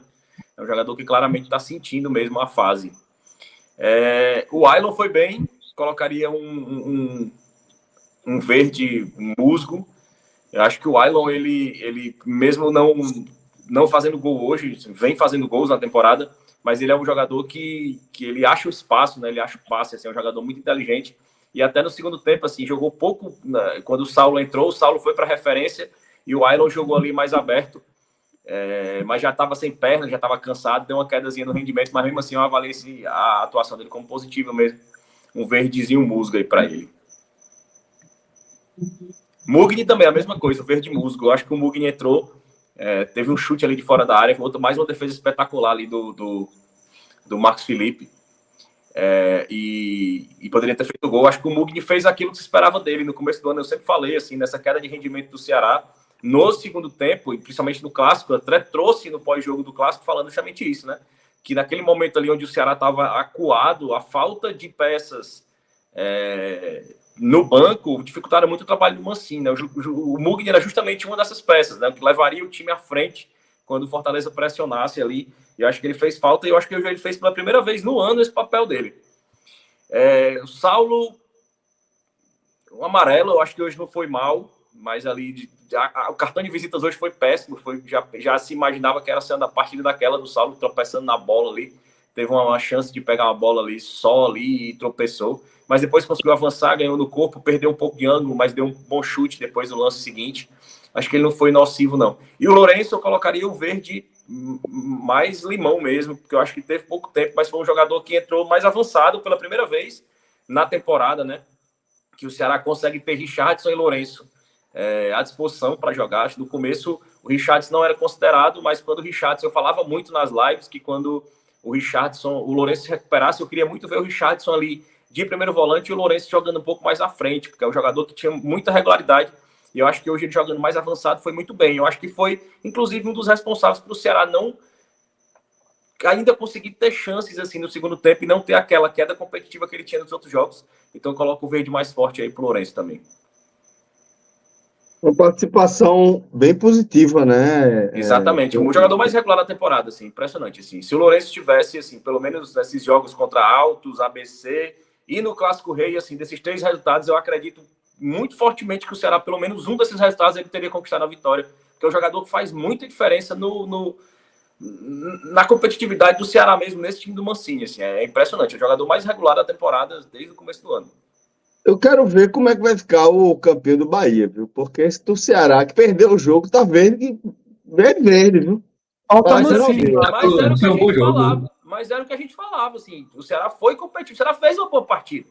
É um jogador que claramente está sentindo mesmo a fase. O Ailon foi bem, colocaria um verde musgo. Eu acho que o Ailon, ele mesmo não fazendo gol hoje, vem fazendo gols na temporada, mas ele é um jogador que ele acha o espaço, né? Ele acha o passe, assim, é um jogador muito inteligente. E até no segundo tempo, assim, jogou pouco, né? Quando o Saulo entrou, o Saulo foi para referência e o Ailon jogou ali mais aberto, mas já estava sem perna, já estava cansado, deu uma quedazinha no rendimento, mas mesmo assim eu avaliei a atuação dele como positiva mesmo. Um verdezinho musgo aí para ele. Mugni também, a mesma coisa, o verde musgo. Eu acho que o Mugni entrou, teve um chute ali de fora da área, mais uma defesa espetacular ali do Marcos Felipe. E poderia ter feito o gol. Acho que o Mugni fez aquilo que se esperava dele no começo do ano. Eu sempre falei, assim, nessa queda de rendimento do Ceará, no segundo tempo, e principalmente no Clássico, eu até trouxe no pós-jogo do Clássico falando justamente isso, né? Que naquele momento ali onde o Ceará estava acuado, a falta de peças no banco dificultaram muito o trabalho do Mancini, né? O Mugni era justamente uma dessas peças, né? Que levaria o time à frente quando o Fortaleza pressionasse ali. E eu acho que ele fez falta, e eu acho que ele fez pela primeira vez no ano esse papel dele. O Saulo, o amarelo, eu acho que hoje não foi mal, mas ali o cartão de visitas hoje foi péssimo. Já se imaginava que era sendo a partida daquela do Saulo tropeçando na bola ali. Teve uma chance de pegar uma bola ali só ali e tropeçou. Mas depois conseguiu avançar, ganhou no corpo, perdeu um pouco de ângulo, mas deu um bom chute depois do lance seguinte. Acho que ele não foi nocivo, não. E o Lourenço, eu colocaria o verde mais limão mesmo, porque eu acho que teve pouco tempo, mas foi um jogador que entrou mais avançado pela primeira vez na temporada, né? Que o Ceará consegue ter Richardson e Lourenço à disposição para jogar. Acho que no começo o Richardson não era considerado, mas quando o Richardson, eu falava muito nas lives que quando o Lourenço se recuperasse, eu queria muito ver o Richardson ali de primeiro volante e o Lourenço jogando um pouco mais à frente, porque é um jogador que tinha muita regularidade. E eu acho que hoje ele jogando mais avançado foi muito bem. Eu acho que foi, inclusive, um dos responsáveis para o Ceará não ainda conseguir ter chances assim no segundo tempo e não ter aquela queda competitiva que ele tinha nos outros jogos. Então eu coloco o verde mais forte aí para o Lourenço também. Uma participação bem positiva, né? Exatamente. O jogador mais regular da temporada, assim, impressionante. Assim. Se o Lourenço tivesse, assim, pelo menos nesses jogos contra Altos, ABC e no Clássico Rei, assim, desses 3 resultados, eu acredito muito fortemente que o Ceará, pelo menos um desses resultados, ele teria conquistado a vitória. Porque é um jogador que faz muita diferença no na competitividade do Ceará mesmo, nesse time do Mancini, assim, é impressionante. É o jogador mais regular da temporada desde o começo do ano. Eu quero ver como é que vai ficar o campeão do Bahia, viu? Porque esse do Ceará que perdeu o jogo tá verde, verde, viu? Falta Mas Mancini. Mas era o que Foi a um bom gente jogo. falava. Mas era o que a gente falava, assim. O Ceará foi competitivo. O Ceará fez uma boa partida.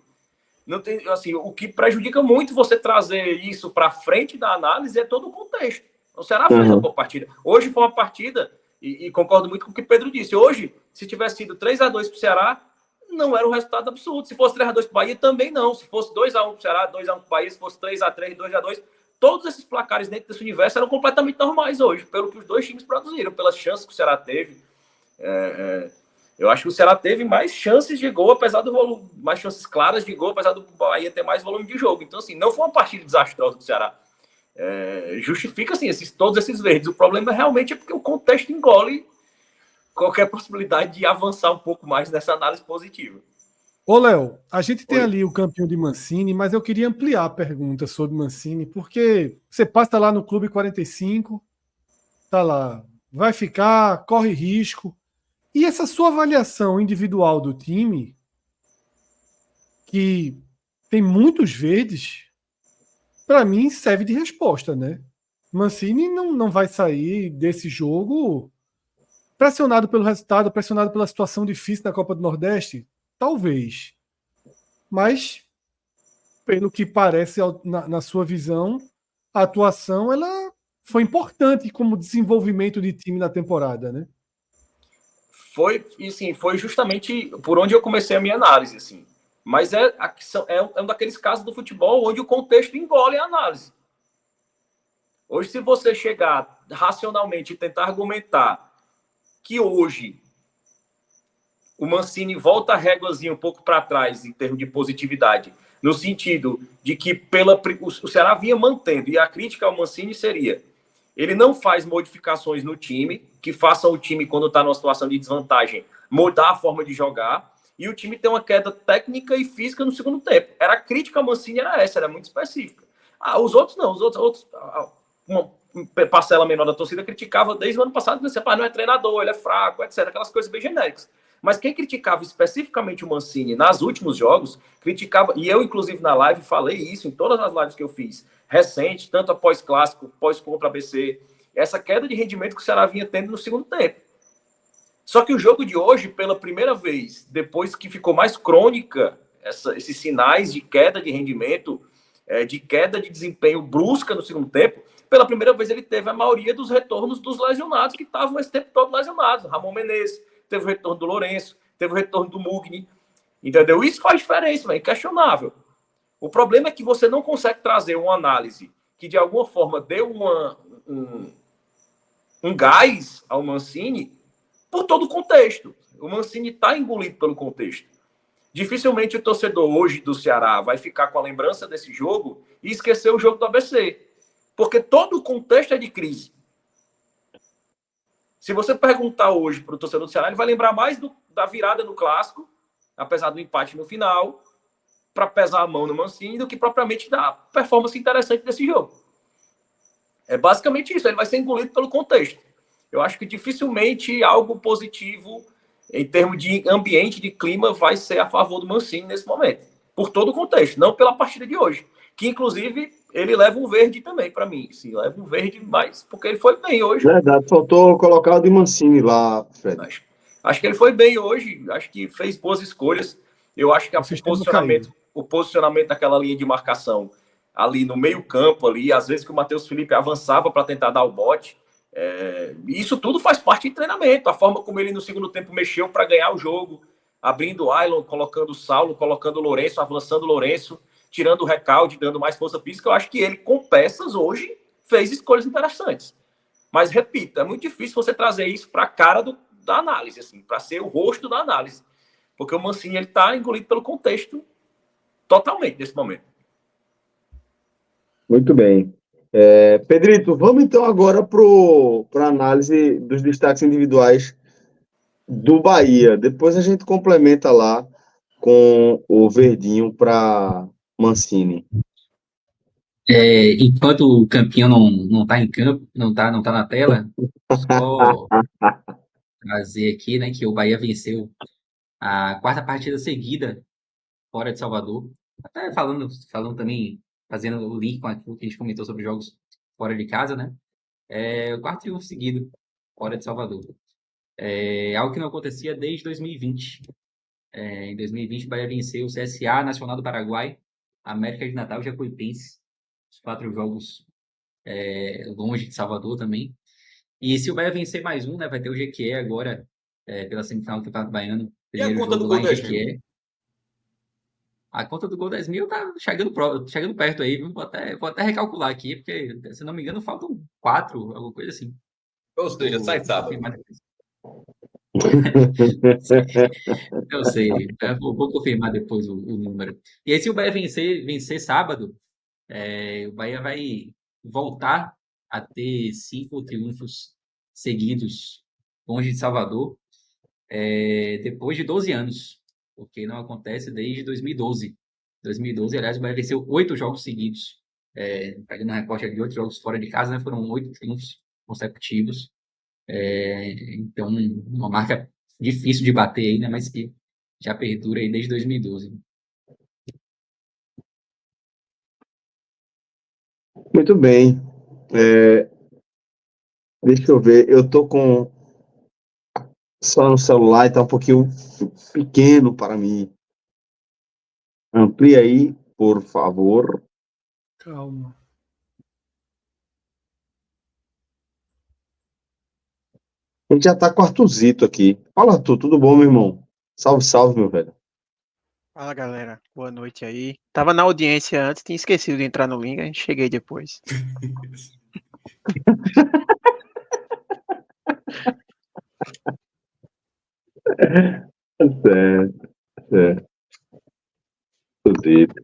Não tem, assim, o que prejudica muito você trazer isso para frente da análise é todo o contexto. O Ceará fez uma boa partida. Hoje foi uma partida, e concordo muito com o que o Pedro disse. Hoje, se tivesse sido 3-2 para o Ceará, não era um resultado absurdo. Se fosse 3-2 para o Bahia, também não. Se fosse 2-1 para o Ceará, 2-1 para o Bahia, se fosse 3-3, 2-2, todos esses placares dentro desse universo eram completamente normais hoje, pelo que os dois times produziram, pelas chances que o Ceará teve. Eu acho que o Ceará teve mais chances de gol, apesar do volume, mais chances claras de gol, apesar do Bahia ter mais volume de jogo. Então, assim, não foi uma partida desastrosa do Ceará. Justifica, assim, todos esses verdes. O problema realmente é porque o contexto engole qualquer possibilidade de avançar um pouco mais nessa análise positiva. Ô, Léo, a gente tem Oi. ali o campeão de Mancini, mas eu queria ampliar a pergunta sobre Mancini, porque você passa lá no Clube 45, tá lá, vai ficar, corre risco. E essa sua avaliação individual do time, que tem muitos verdes, para mim serve de resposta, né? Mancini não vai sair desse jogo pressionado pelo resultado, pressionado pela situação difícil da Copa do Nordeste? Talvez. Mas, pelo que parece na sua visão, a atuação ela foi importante como desenvolvimento de time na temporada, né? Foi justamente por onde eu comecei a minha análise, assim. Mas é um daqueles casos do futebol onde o contexto engole a análise. Hoje, se você chegar racionalmente e tentar argumentar que hoje o Mancini volta a réguazinha um pouco para trás em termos de positividade, no sentido de que o Ceará vinha mantendo, e a crítica ao Mancini seria: ele não faz modificações no time, que façam o time, quando está numa situação de desvantagem, mudar a forma de jogar, e o time tem uma queda técnica e física no segundo tempo. A crítica ao Mancini era essa, era muito específica. Os outros não, os outros uma parcela menor da torcida criticava desde o ano passado, que você não é treinador, ele é fraco, etc. Aquelas coisas bem genéricas. Mas quem criticava especificamente o Mancini nos últimos jogos, criticava, e eu, inclusive, na live, falei isso em todas as lives que eu fiz, recente, tanto após clássico, pós contra a ABC, essa queda de rendimento que o Ceará vinha tendo no segundo tempo. Só que o jogo de hoje, pela primeira vez, depois que ficou mais crônica esses sinais de queda de rendimento, de queda de desempenho brusca no segundo tempo, pela primeira vez ele teve a maioria dos retornos dos lesionados que estavam esse tempo todo lesionados. Ramon Menezes, teve o retorno do Lourenço, teve o retorno do Mugni, entendeu? Isso faz diferença, é inquestionável. O problema é que você não consegue trazer uma análise que, de alguma forma, dê um gás ao Mancini por todo o contexto. O Mancini está engolido pelo contexto. Dificilmente o torcedor hoje do Ceará vai ficar com a lembrança desse jogo e esquecer o jogo do ABC. Porque todo o contexto é de crise. Se você perguntar hoje para o torcedor do Ceará, ele vai lembrar mais da virada no Clássico, apesar do empate no final, para pesar a mão no Mancini, do que propriamente da performance interessante desse jogo. É basicamente isso, ele vai ser engolido pelo contexto. Eu acho que dificilmente algo positivo em termos de ambiente, de clima, vai ser a favor do Mancini nesse momento. Por todo o contexto, não pela partida de hoje. Que, inclusive, ele leva um verde também, para mim. Sim, leva um verde mais, porque ele foi bem hoje. Verdade, faltou colocar o de Mancini lá, Fred. Acho que ele foi bem hoje, acho que fez boas escolhas. Eu acho que o posicionamento daquela linha de marcação ali no meio campo, ali, às vezes que o Matheus Felipe avançava para tentar dar o bote, isso tudo faz parte de treinamento. A forma como ele no segundo tempo mexeu para ganhar o jogo, abrindo o Ailon, colocando o Saulo, colocando o Lourenço, avançando o Lourenço, tirando o recalde, dando mais força física. Eu acho que ele, com peças, hoje, fez escolhas interessantes. Mas, repito, é muito difícil você trazer isso para a cara da análise, assim, para ser o rosto da análise. Porque o Mancini está engolido pelo contexto totalmente nesse momento. Muito bem. Pedrito, vamos então agora para a análise dos destaques individuais do Bahia. Depois a gente complementa lá com o verdinho para Mancini. Enquanto o campeão não tá em campo, não tá na tela, só trazer aqui, né, que o Bahia venceu a quarta partida seguida fora de Salvador. Até falando também, fazendo o link com aquilo que a gente comentou sobre jogos fora de casa, né? O quarto triunfo seguido fora de Salvador. É algo que não acontecia desde 2020. Em 2020, o Bahia venceu o CSA, Nacional do Paraguai, América de Natal e Jacuipense. Os 4 jogos longe de Salvador também. E se o Bahia vencer mais um, né, vai ter o Jequié agora, pela semifinal do Campeonato Baiano. E a Primeiro conta do jogo lá gol em 10 mil? Jequié. A conta do gol 10 mil tá chegando perto aí, viu? Vou até recalcular aqui, porque, se não me engano, faltam 4, alguma coisa assim. Ou seja, sai Vou sábado. confirmar depois. Eu sei, vou confirmar depois o número. E aí, se o Bahia vencer sábado, o Bahia vai voltar a ter 5 triunfos seguidos longe de Salvador, depois de 12 anos, porque não acontece desde 2012. 2012, aliás, o Bahia venceu 8 jogos seguidos, pegando a recorte de 8 jogos fora de casa, né, foram 8 triunfos consecutivos. Então, uma marca difícil de bater aí, né, mas que já perdura aí desde 2012. Muito bem. Deixa eu ver. Eu tô com só no celular e tá um pouquinho pequeno para mim. Amplia aí, por favor. Calma. A gente já tá com o Artuzito aqui. Fala, Arthur, tudo bom, meu irmão? Salve, salve, meu velho. Fala, galera. Boa noite aí. Tava na audiência antes, tinha esquecido de entrar no link, a gente cheguei depois. Certo, certo. Artuzito.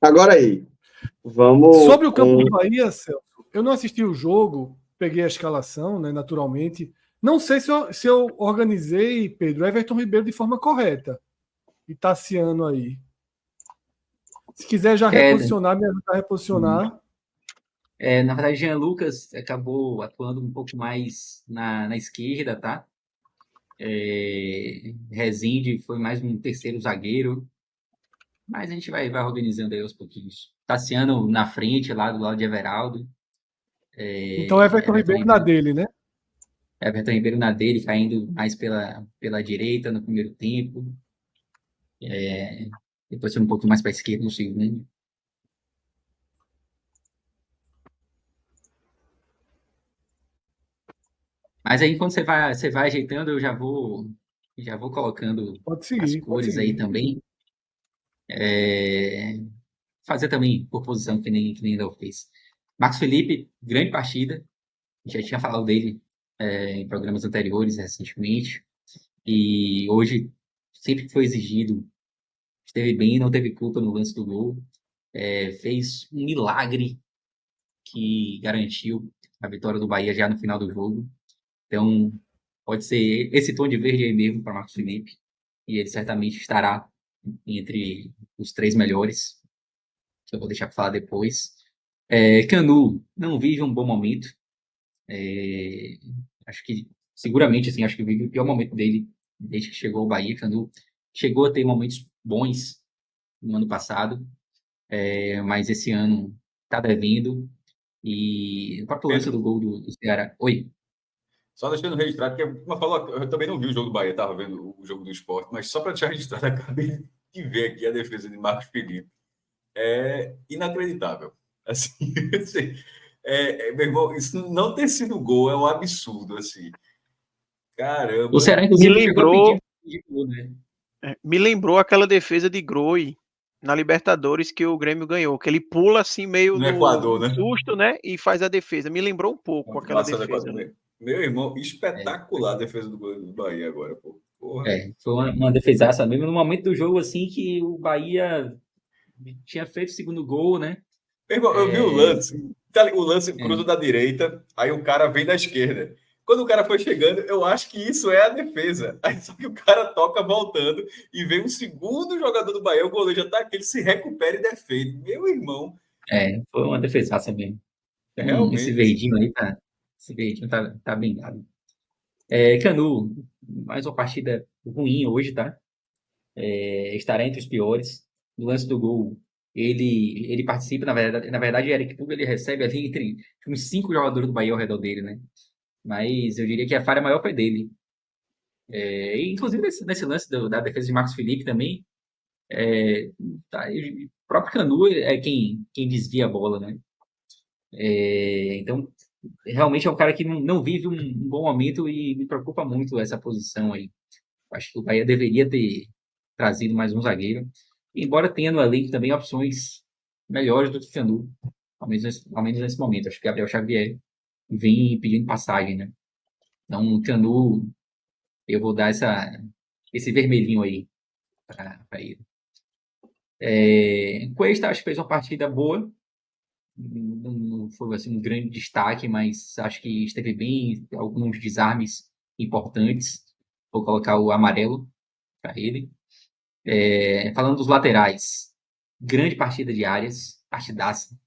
Agora aí, vamos Sobre o campo com... do Bahia, Celso, eu não assisti o jogo, peguei a escalação, né, naturalmente. Não sei se eu organizei, Pedro, Everton Ribeiro de forma correta. E Tassiano aí. Se quiser já reposicionar, me ajudar a reposicionar. Na verdade, Jean Lucas acabou atuando um pouco mais na esquerda, tá? Rezende foi mais um terceiro zagueiro, mas a gente vai organizando aí aos pouquinhos. Tassiano na frente, lá do lado de Everaldo. Então, Everton Ribeiro na dele, né? Everton Ribeiro na dele, caindo mais pela direita no primeiro tempo. Depois foi um pouco mais para a esquerda no segundo. Mas aí, quando você vai ajeitando, eu já vou colocando Pode as seguir, pode cores aí seguir. também. Fazer também por posição, que nem ainda fez. Marcos Felipe, grande partida. Já tinha falado dele em programas anteriores, recentemente. E hoje, sempre que foi exigido, esteve bem, não teve culpa no lance do gol. Fez um milagre que garantiu a vitória do Bahia já no final do jogo. Então, pode ser esse tom de verde aí mesmo para Marcos Felipe. E ele certamente estará entre os 3 melhores, que eu vou deixar para falar depois. Canu não vive um bom momento. Acho que, seguramente, assim, acho que vive o pior momento dele desde que chegou ao Bahia. Canu chegou a ter momentos bons no ano passado, mas esse ano está devendo. E o próprio lance Pedro, do gol do Ceará. Oi. só deixando registrado, porque como falou, eu também não vi o jogo do Bahia, estava vendo o jogo do Sport, mas só para deixar registrado, acabei de ver aqui a defesa de Marcos Felipe. É inacreditável. Assim, meu irmão, isso não ter sido gol é um absurdo, assim. O Caramba. Ceará, Me inclusive, chegou a lembrou, pedir gol, né? me lembrou aquela defesa de Groi na Libertadores que o Grêmio ganhou, que ele pula assim meio No no Equador, né? susto, né? E faz a defesa. Me lembrou um pouco aquela Marcelo defesa Equador. ali. Meu irmão, É, espetacular a defesa do goleiro do Bahia agora, pô. Porra. foi uma defesaça mesmo, no momento do jogo, assim, que o Bahia tinha feito o segundo gol, né? Meu irmão, eu vi o É, lance. O lance cruza da direita, aí o cara vem da esquerda. Quando o cara foi chegando, eu acho que isso é a defesa. Aí só que o cara toca voltando e vem um segundo jogador do Bahia, o goleiro já tá aqui, ele se recupera e defende. Meu irmão, foi uma defesaça mesmo. Esse realmente. verdinho aí esse verdinho tá bem dado. Canu, mais uma partida ruim hoje, tá? Estará entre os piores. No lance do gol, ele participa, na verdade, Eric Puga, ele recebe ali entre uns 5 jogadores do Bahia ao redor dele, né? Mas eu diria que a falha maior foi dele. E, inclusive, nesse lance da defesa de Marcos Felipe também, o próprio Canu é quem desvia a bola, né? Então, realmente é um cara que não vive um bom momento e me preocupa muito essa posição aí. Acho que o Bahia deveria ter trazido mais um zagueiro, embora tenha no elenco também opções melhores do que Canu, ao menos nesse momento. Acho que Gabriel Xavier vem pedindo passagem, né? Então, Canu, eu vou dar esse vermelhinho aí para ele. Cuesta, acho que fez uma partida boa, não foi assim, um grande destaque, mas acho que esteve bem, alguns desarmes importantes. Vou colocar o amarelo para ele. Falando dos laterais, grande partida de Arias, partidaça.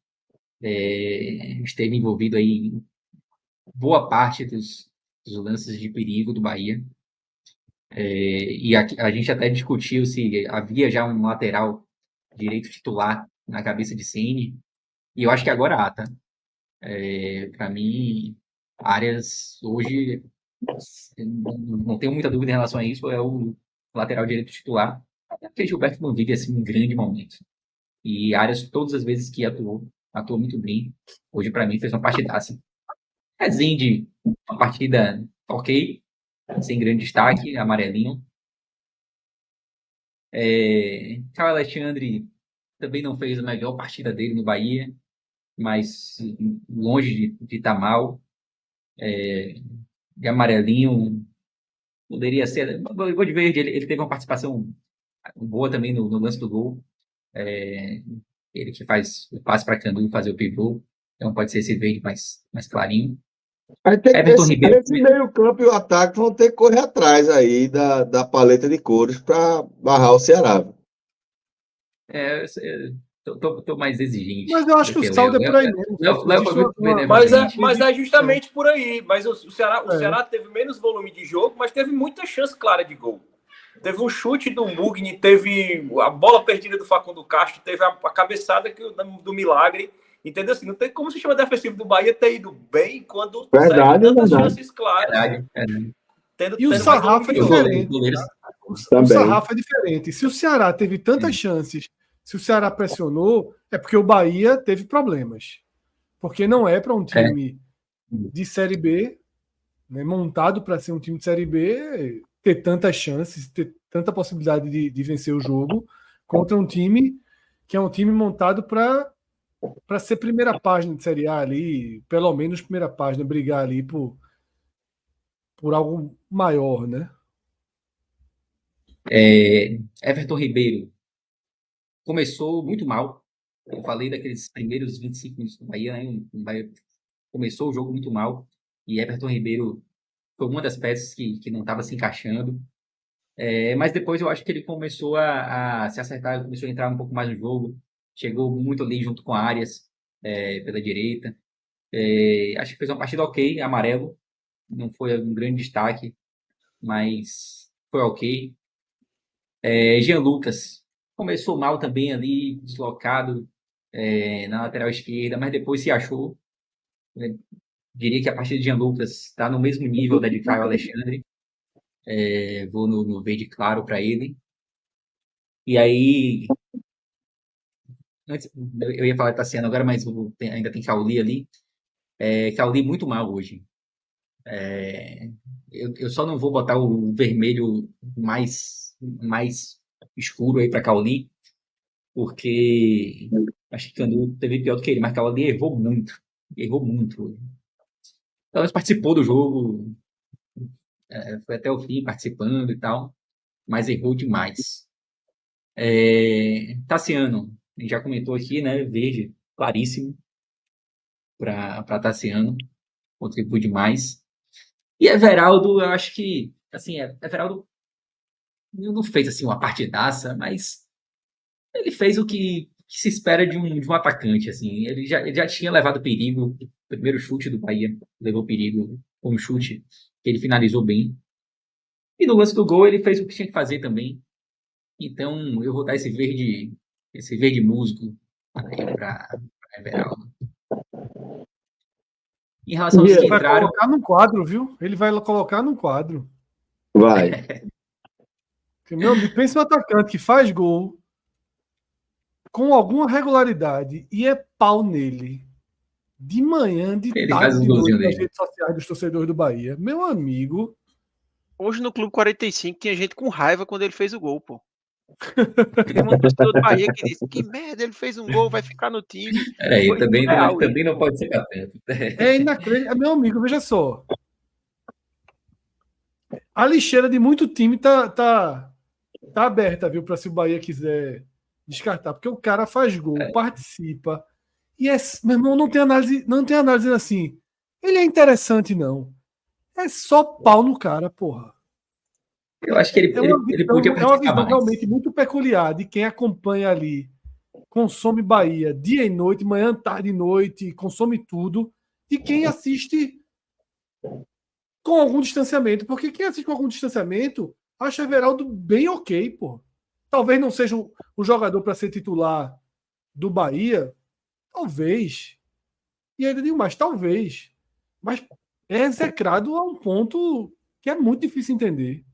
Esteve envolvido aí em boa parte dos lances de perigo do Bahia. E a gente até discutiu se havia já um lateral direito titular na cabeça de Ceni, e eu acho que agora há, tá? Para mim, Arias hoje, não tenho muita dúvida em relação a isso, é o lateral direito titular, até porque Gilberto não vive assim um grande momento. E Arias, todas as vezes que atuou muito bem. Hoje, para mim, fez uma partidaça. Rezende, uma partida ok, sem grande destaque, amarelinho. Caio Alexandre também não fez a melhor partida dele no Bahia, mas longe de estar mal. De amarelinho, poderia ser. Gol de verde, ele teve uma participação boa também no lance do gol. É, ele que faz o passe para Canu fazer o pivô. Então pode ser esse verde mais clarinho. Aí tem que, Everton Ribeiro. esse meio-campo e o ataque vão ter que correr atrás aí da paleta de cores para barrar o Ceará. Tô mais exigente Mas eu acho do que o que Léo. saldo é por aí mesmo. Léo foi Existe muito Mas é, benevolente. mas é justamente por aí. Mas o É. Ceará teve menos volume de jogo, mas teve muita chance clara de gol. Teve um chute do Mugni, teve a bola perdida do Facundo Castro, teve a cabeçada do Milagre. Entendeu? Assim, não tem como o sistema defensivo do Bahia ter ido bem quando segue Verdade, tantas verdade. chances claras, Verdade. tendo E o mais volume sarrafo é de jogo. diferente. Goleiros. O Também. sarrafo é diferente. Se o Ceará teve tantas chances, se o Ceará pressionou, é porque o Bahia teve problemas. Porque não é para um time de Série B, né, montado para ser um time de Série B, ter tantas chances, ter tanta possibilidade de vencer o jogo, contra um time que é um time montado para ser primeira página de Série A ali, pelo menos primeira página, brigar ali por algo maior, né? Everton Ribeiro começou muito mal. Eu falei daqueles primeiros 25 minutos do Bahia, né? O Bahia começou o jogo muito mal. E Everton Ribeiro foi uma das peças que não estava se encaixando. Mas depois eu acho que ele começou a se acertar, começou a entrar um pouco mais no jogo. Chegou muito ali junto com Arias, pela direita. Acho que fez uma partida ok, amarelo. Não foi um grande destaque, mas foi ok. Jean Lucas começou mal também ali, deslocado na lateral esquerda, mas depois se achou. Diria que a partida de Jean Lucas está no mesmo nível da de Caio Alexandre. Vou no verde claro para ele. E aí, antes, eu ia falar de Tassiano agora, mas ainda tem Cauli ali. Cauli muito mal hoje. Eu só não vou botar o vermelho mais escuro aí para Cauli, porque acho que Canu teve pior do que ele, mas Cauli errou muito. Errou muito. Então, ele participou do jogo, foi até o fim participando e tal, mas errou demais. Tassiano, a gente já comentou aqui, né? Verde, claríssimo para Tassiano, contribui demais. E Everaldo, eu acho que, assim, Everaldo não fez assim uma partidaça, mas ele fez o que se espera de um atacante, assim. Ele já tinha levado perigo, o primeiro chute do Bahia levou perigo com um chute que ele finalizou bem. E no lance do gol ele fez o que tinha que fazer também. Então eu vou dar esse verde musgo aí para Everaldo. Em relação aos que Vai entraram, colocar num quadro, viu? Ele vai colocar num quadro. Vai. Porque, meu amigo, pensa um atacante que faz gol com alguma regularidade e é pau nele. De manhã, de ele faz tarde, os de noite golzinhos nas dele. redes sociais dos torcedores do Bahia. Meu amigo, Hoje no Clube 45 tinha gente com raiva quando ele fez o gol, pô. Teve um torcedor do Bahia que disse: que merda, ele fez um gol, vai ficar no time. Peraí, Foi também, real também isso. não pode ser patente. é inacreditável. Meu amigo, veja só. A lixeira de muito time tá aberta, viu? Para se o Bahia quiser descartar. Porque o cara faz gol, participa. E meu irmão, não tem análise assim. Ele é interessante, não. É só pau no cara, porra. Eu acho que ele podia É uma participar visão mais. realmente muito peculiar de quem acompanha ali, consome Bahia dia e noite, manhã, tarde e noite, consome tudo, e quem assiste com algum distanciamento. Porque quem assiste com algum distanciamento acha Everaldo bem ok, pô. Talvez não seja o jogador para ser titular do Bahia, talvez. E ainda digo mais, talvez. Mas é execrado a um ponto que é muito difícil entender.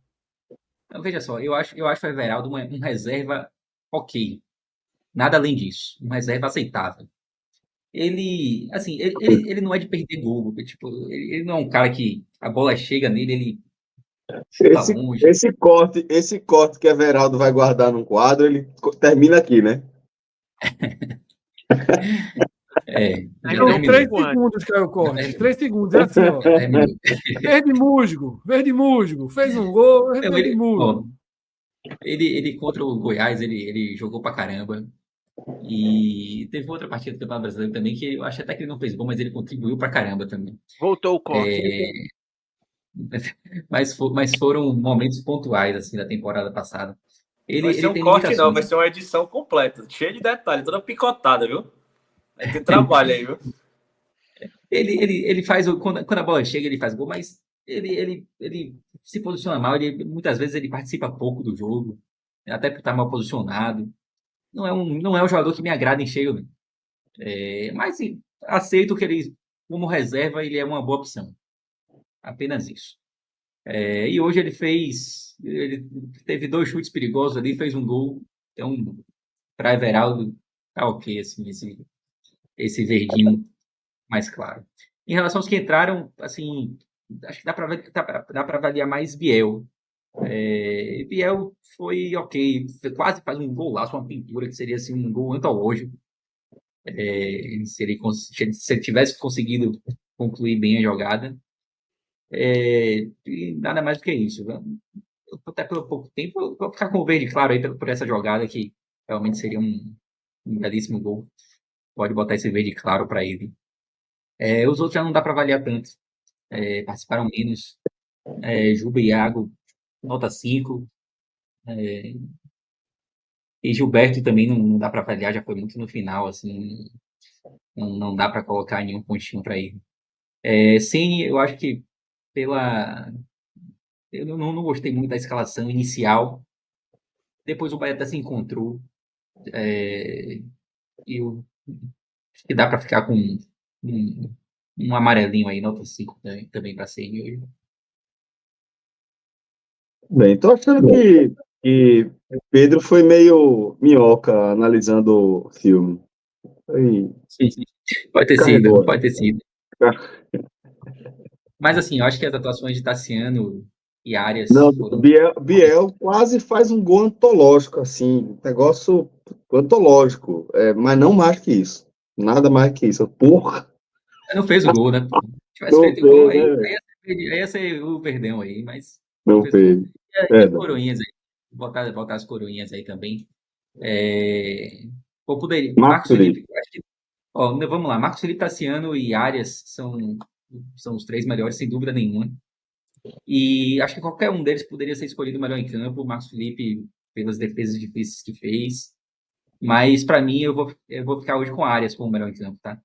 Então, veja só, eu acho o Everaldo um reserva ok. Nada além disso. Um reserva aceitável. Ele, assim, ele não é de perder gol. Porque, tipo, ele não é um cara que a bola chega nele, ele chuta Esse, longe. esse corte que Everaldo vai guardar num quadro, ele termina aqui, né? Já Terminou São um terminou. 3 pouco antes. segundos, Caio Já Corte. terminou. 3 segundos. É assim, ó. Já terminou. Verde musgo. Fez um gol, Não, verde ó, musgo. ele contra o Goiás, ele jogou pra caramba. E teve outra partida do Campeonato Brasileiro também que eu acho até que ele não fez gol, mas ele contribuiu pra caramba também. Voltou o corte. É, mas foram momentos pontuais assim da temporada passada. Vai ser Ele um tem corte, não, limitações. vai ser uma edição completa, cheia de detalhes, toda picotada, viu? Vai ter trabalho aí, viu? Ele faz quando a bola chega, ele faz gol, mas ele se posiciona mal. Muitas vezes ele participa pouco do jogo, até por estar mal posicionado. Não é um jogador que me agrada em cheio, né? Mas sim, aceito que ele, como reserva, ele é uma boa opção. Apenas isso. E hoje ele teve 2 chutes perigosos ali, fez um gol. Então, para Everaldo, tá ok, assim, esse verdinho mais claro. Em relação aos que entraram, assim, acho que dá para avaliar mais Biel. Biel foi ok, quase faz um golaço, uma pintura que seria assim, um gol antológico. Se ele tivesse conseguido concluir bem a jogada. E nada mais do que isso. Até pelo pouco tempo, eu vou ficar com o verde claro aí por essa jogada que realmente seria um belíssimo gol. Pode botar esse verde claro para ele. Os outros já não dá para avaliar tanto. Participaram menos. Juba e Iago, nota 5. E Gilberto também não dá para avaliar, já foi muito no final, assim. Não dá para colocar nenhum pontinho para ele. Ceni, eu acho que pela. Eu não gostei muito da escalação inicial. Depois o Bahia até se encontrou. E eu acho que dá para ficar com um amarelinho aí, nota 5 também para Ceni hoje. Bem, tô achando que Pedro foi meio minhoca analisando o filme. Foi, Sim, sim. Pode ter sido, carregou. pode ter sido. Mas assim, eu acho que as atuações de Tassiano e Não, Arias foram. Biel quase faz um gol antológico, assim, negócio antológico, mas não mais que isso. Nada mais que isso. Porra, Não fez o gol, né? Pô? Se tivesse não feito o gol, fez, aí, né, velho? aí ia ser o perdão aí, mas não Não fez o gol. fez. E É, as não. coroinhas aí. Botar as coroinhas aí também. É... Ou poderia. Marcos Marcos Felipe. Felipe, acho que. Ó, vamos lá. Marcos Felipe, Tassiano e Arias são os 3 melhores, sem dúvida nenhuma. E acho que qualquer um deles poderia ser escolhido melhor em campo. O Marcos Felipe, pelas defesas difíceis que fez. Mas, para mim, eu vou ficar hoje com Arias como melhor em campo, tá?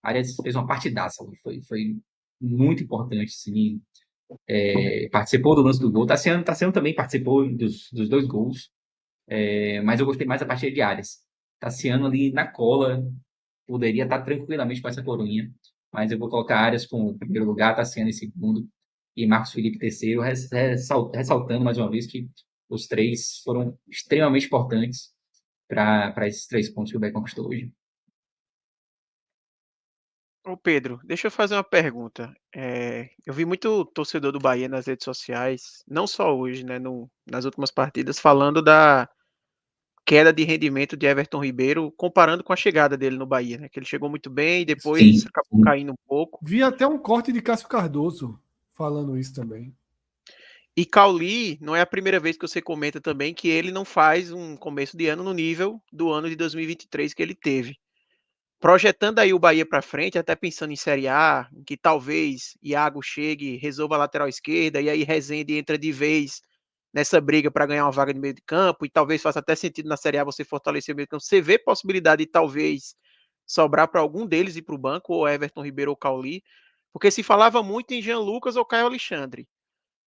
Arias fez uma partidaça. Foi muito importante, sim. Participou do lance do gol. Tassiano também participou dos 2 gols, mas eu gostei mais da partida de Arias. Tassiano ali na cola, poderia estar tranquilamente com essa coroinha, mas eu vou colocar Arias como primeiro lugar, Tassiano em segundo e Marcos Felipe terceiro, ressaltando mais uma vez que os 3 foram extremamente importantes para esses 3 pontos que o Bahia conquistou hoje. Ô Pedro, deixa eu fazer uma pergunta. Eu vi muito torcedor do Bahia nas redes sociais, não só hoje, né, nas últimas partidas, falando da queda de rendimento de Everton Ribeiro, comparando com a chegada dele no Bahia, né? Que ele chegou muito bem e depois Sim, acabou caindo um pouco. Vi até um corte de Cássio Cardoso falando isso também. E Cauli, não é a primeira vez que você comenta também que ele não faz um começo de ano no nível do ano de 2023 que ele teve. Projetando aí o Bahia para frente, até pensando em Série A, em que talvez Iago chegue, resolva a lateral esquerda, e aí Rezende entra de vez nessa briga para ganhar uma vaga de meio de campo, e talvez faça até sentido na Série A você fortalecer o meio de campo. Você vê possibilidade de talvez sobrar para algum deles ir para o banco, ou Everton Ribeiro ou Cauli, porque se falava muito em Jean Lucas ou Caio Alexandre.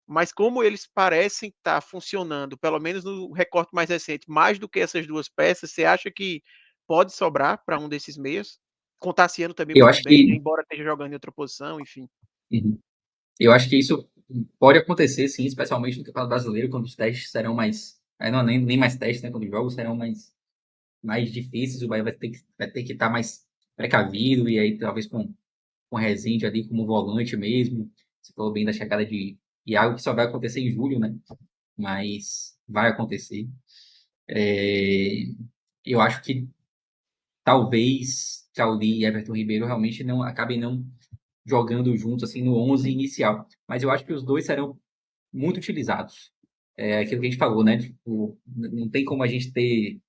Mas como eles parecem estar funcionando, pelo menos no recorte mais recente, mais do que essas 2 peças, você acha que pode sobrar para um desses meias? Com o Tassiano também eu muito acho bem, né, que embora esteja jogando em outra posição, enfim. uhum. Eu acho que isso pode acontecer, sim, especialmente no Campeonato Brasileiro, quando os testes serão mais. Não, nem mais testes, né? Quando os jogos serão mais difíceis, o Bahia vai ter que estar mais precavido, e aí talvez com Rezende ali como volante mesmo. Você falou bem da chegada de Iago, que só vai acontecer em julho, né? Mas vai acontecer. Eu acho que talvez Cauli e Everton Ribeiro realmente não acabem não jogando juntos assim no 11 inicial. Mas eu acho que os 2 serão muito utilizados. É aquilo que a gente falou, né? Tipo, não tem como a gente ter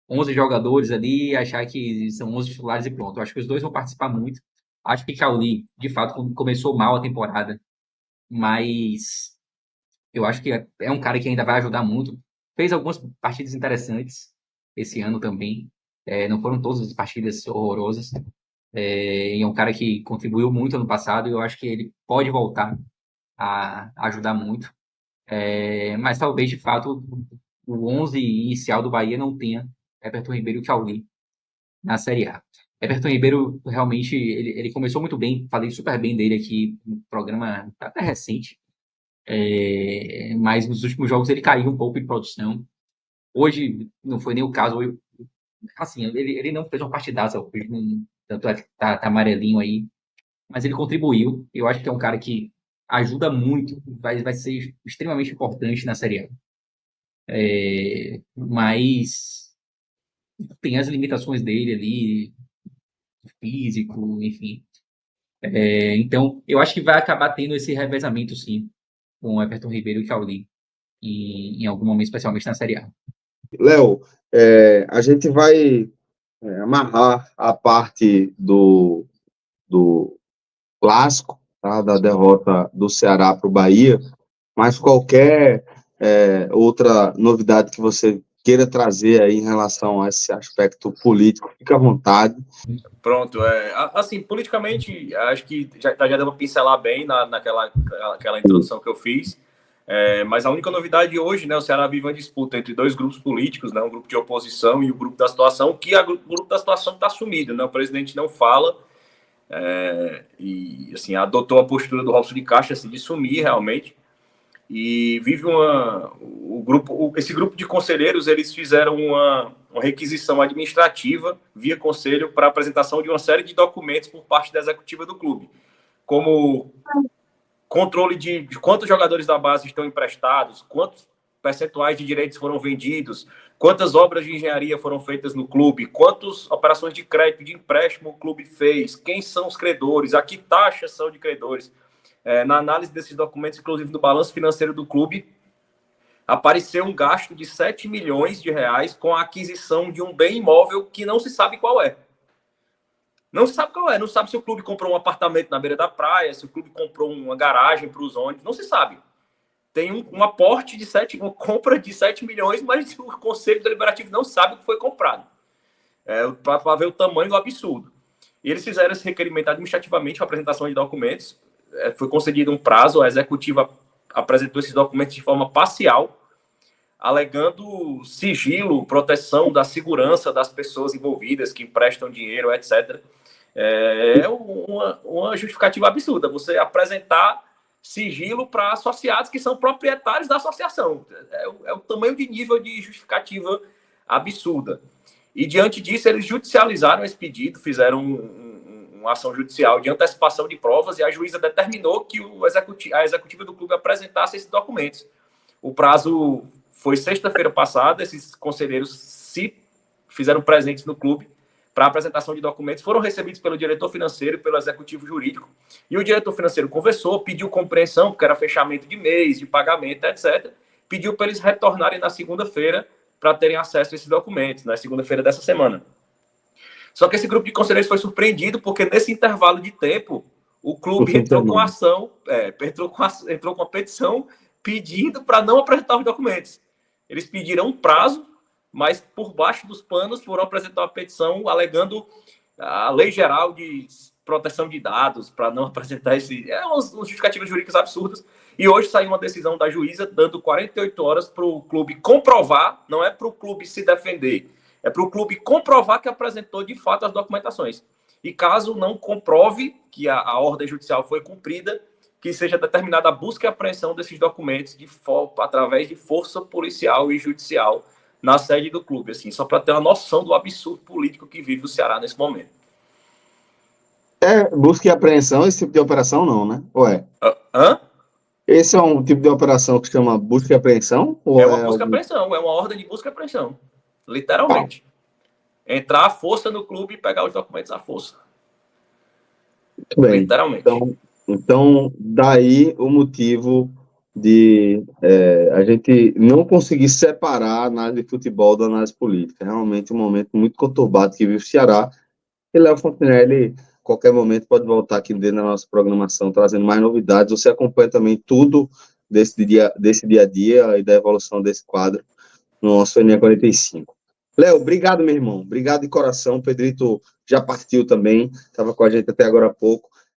11 jogadores ali e achar que são 11 titulares e pronto. Eu acho que os 2 vão participar muito. Acho que Cauli, de fato, começou mal a temporada, mas eu acho que é um cara que ainda vai ajudar muito. Fez algumas partidas interessantes esse ano também. Não foram todas as partidas horrorosas. E é um cara que contribuiu muito ano passado e eu acho que ele pode voltar a ajudar muito. Mas talvez, de fato, o 11 inicial do Bahia não tenha Everton Ribeiro e Cauli na Série A. Everton Ribeiro, realmente, ele começou muito bem, falei super bem dele aqui no programa até recente, mas nos últimos jogos ele caiu um pouco de produção. Hoje não foi nem o caso, assim, ele não fez uma partidaça hoje, tanto é que tá amarelinho aí, mas ele contribuiu. Eu acho que é um cara que ajuda muito, vai ser extremamente importante na Série A. Mas tem as limitações dele ali, físico, enfim. Então, eu acho que vai acabar tendo esse revezamento, sim, com Everton Ribeiro e Cauli, em algum momento, especialmente na Série A. Léo, a gente vai amarrar a parte do clássico, tá, da derrota do Ceará para o Bahia, mas qualquer outra novidade que você queira trazer aí em relação a esse aspecto político, fica à vontade. Pronto, assim, politicamente, acho que já deu para pincelar bem naquela introdução que eu fiz, mas a única novidade hoje, né, o Ceará vive uma disputa entre 2 grupos políticos, né, um grupo de oposição e o grupo da situação, que o grupo da situação está sumido, né, o presidente não fala, e assim, adotou a postura do Robson de Castro, assim, de sumir realmente, e vive esse grupo de conselheiros, eles fizeram uma requisição administrativa via conselho para apresentação de uma série de documentos por parte da executiva do clube, como controle de quantos jogadores da base estão emprestados, quantos percentuais de direitos foram vendidos, quantas obras de engenharia foram feitas no clube, quantas operações de crédito, de empréstimo o clube fez, quem são os credores, a que taxa são de credores. Na análise desses documentos, inclusive do balanço financeiro do clube, apareceu um gasto de 7 milhões de reais com a aquisição de um bem imóvel que não se sabe qual é. Não se sabe qual é, não sabe se o clube comprou um apartamento na beira da praia, se o clube comprou uma garagem para os ônibus, não se sabe. Tem um aporte de uma compra de 7 milhões, mas o Conselho Deliberativo não sabe o que foi comprado. Para ver o tamanho do absurdo. E eles fizeram esse requerimento administrativamente para apresentação de documentos. Foi concedido um prazo, a executiva apresentou esses documentos de forma parcial, alegando sigilo, proteção da segurança das pessoas envolvidas que emprestam dinheiro, etc. É uma justificativa absurda, você apresentar sigilo para associados que são proprietários da associação. É o tamanho de nível de justificativa absurda. E, diante disso, eles judicializaram esse pedido, fizeram uma ação judicial de antecipação de provas, e a juíza determinou que a executiva do clube apresentasse esses documentos. O prazo foi sexta-feira passada, esses conselheiros se fizeram presentes no clube para apresentação de documentos, foram recebidos pelo diretor financeiro e pelo executivo jurídico, e o diretor financeiro conversou, pediu compreensão, porque era fechamento de mês, de pagamento, etc., pediu para eles retornarem na segunda-feira para terem acesso a esses documentos, na segunda-feira dessa semana. Só que esse grupo de conselheiros foi surpreendido, porque nesse intervalo de tempo, o clube entrou com ação, entrou com a petição pedindo para não apresentar os documentos. Eles pediram um prazo, mas por baixo dos panos foram apresentar uma petição alegando a lei geral de proteção de dados para não apresentar uns justificativos jurídicos absurdos. E hoje saiu uma decisão da juíza dando 48 horas para o clube comprovar, não é para o clube se defender, é para o clube comprovar que apresentou de fato as documentações. E caso não comprove que a ordem judicial foi cumprida, que seja determinada a busca e apreensão desses documentos através de força policial e judicial na sede do clube, assim, só para ter uma noção do absurdo político que vive o Ceará nesse momento. Busca e apreensão, esse tipo de operação não, né? Ué. Hã? Esse é um tipo de operação que chama busca e apreensão? É uma busca e apreensão, é uma ordem de busca e apreensão. Literalmente. Entrar à força no clube e pegar os documentos à força. Muito bem. Literalmente. Então, daí o motivo de a gente não conseguir separar a análise de futebol da análise política. Realmente um momento muito conturbado que vive o Ceará. E Léo Fontenelle, qualquer momento, pode voltar aqui dentro da nossa programação, trazendo mais novidades. Você acompanha também tudo desse dia a dia e da evolução desse quadro no nosso NE 45. Léo, obrigado, meu irmão. Obrigado de coração. O Pedrito já partiu também, estava com a gente até agora há pouco.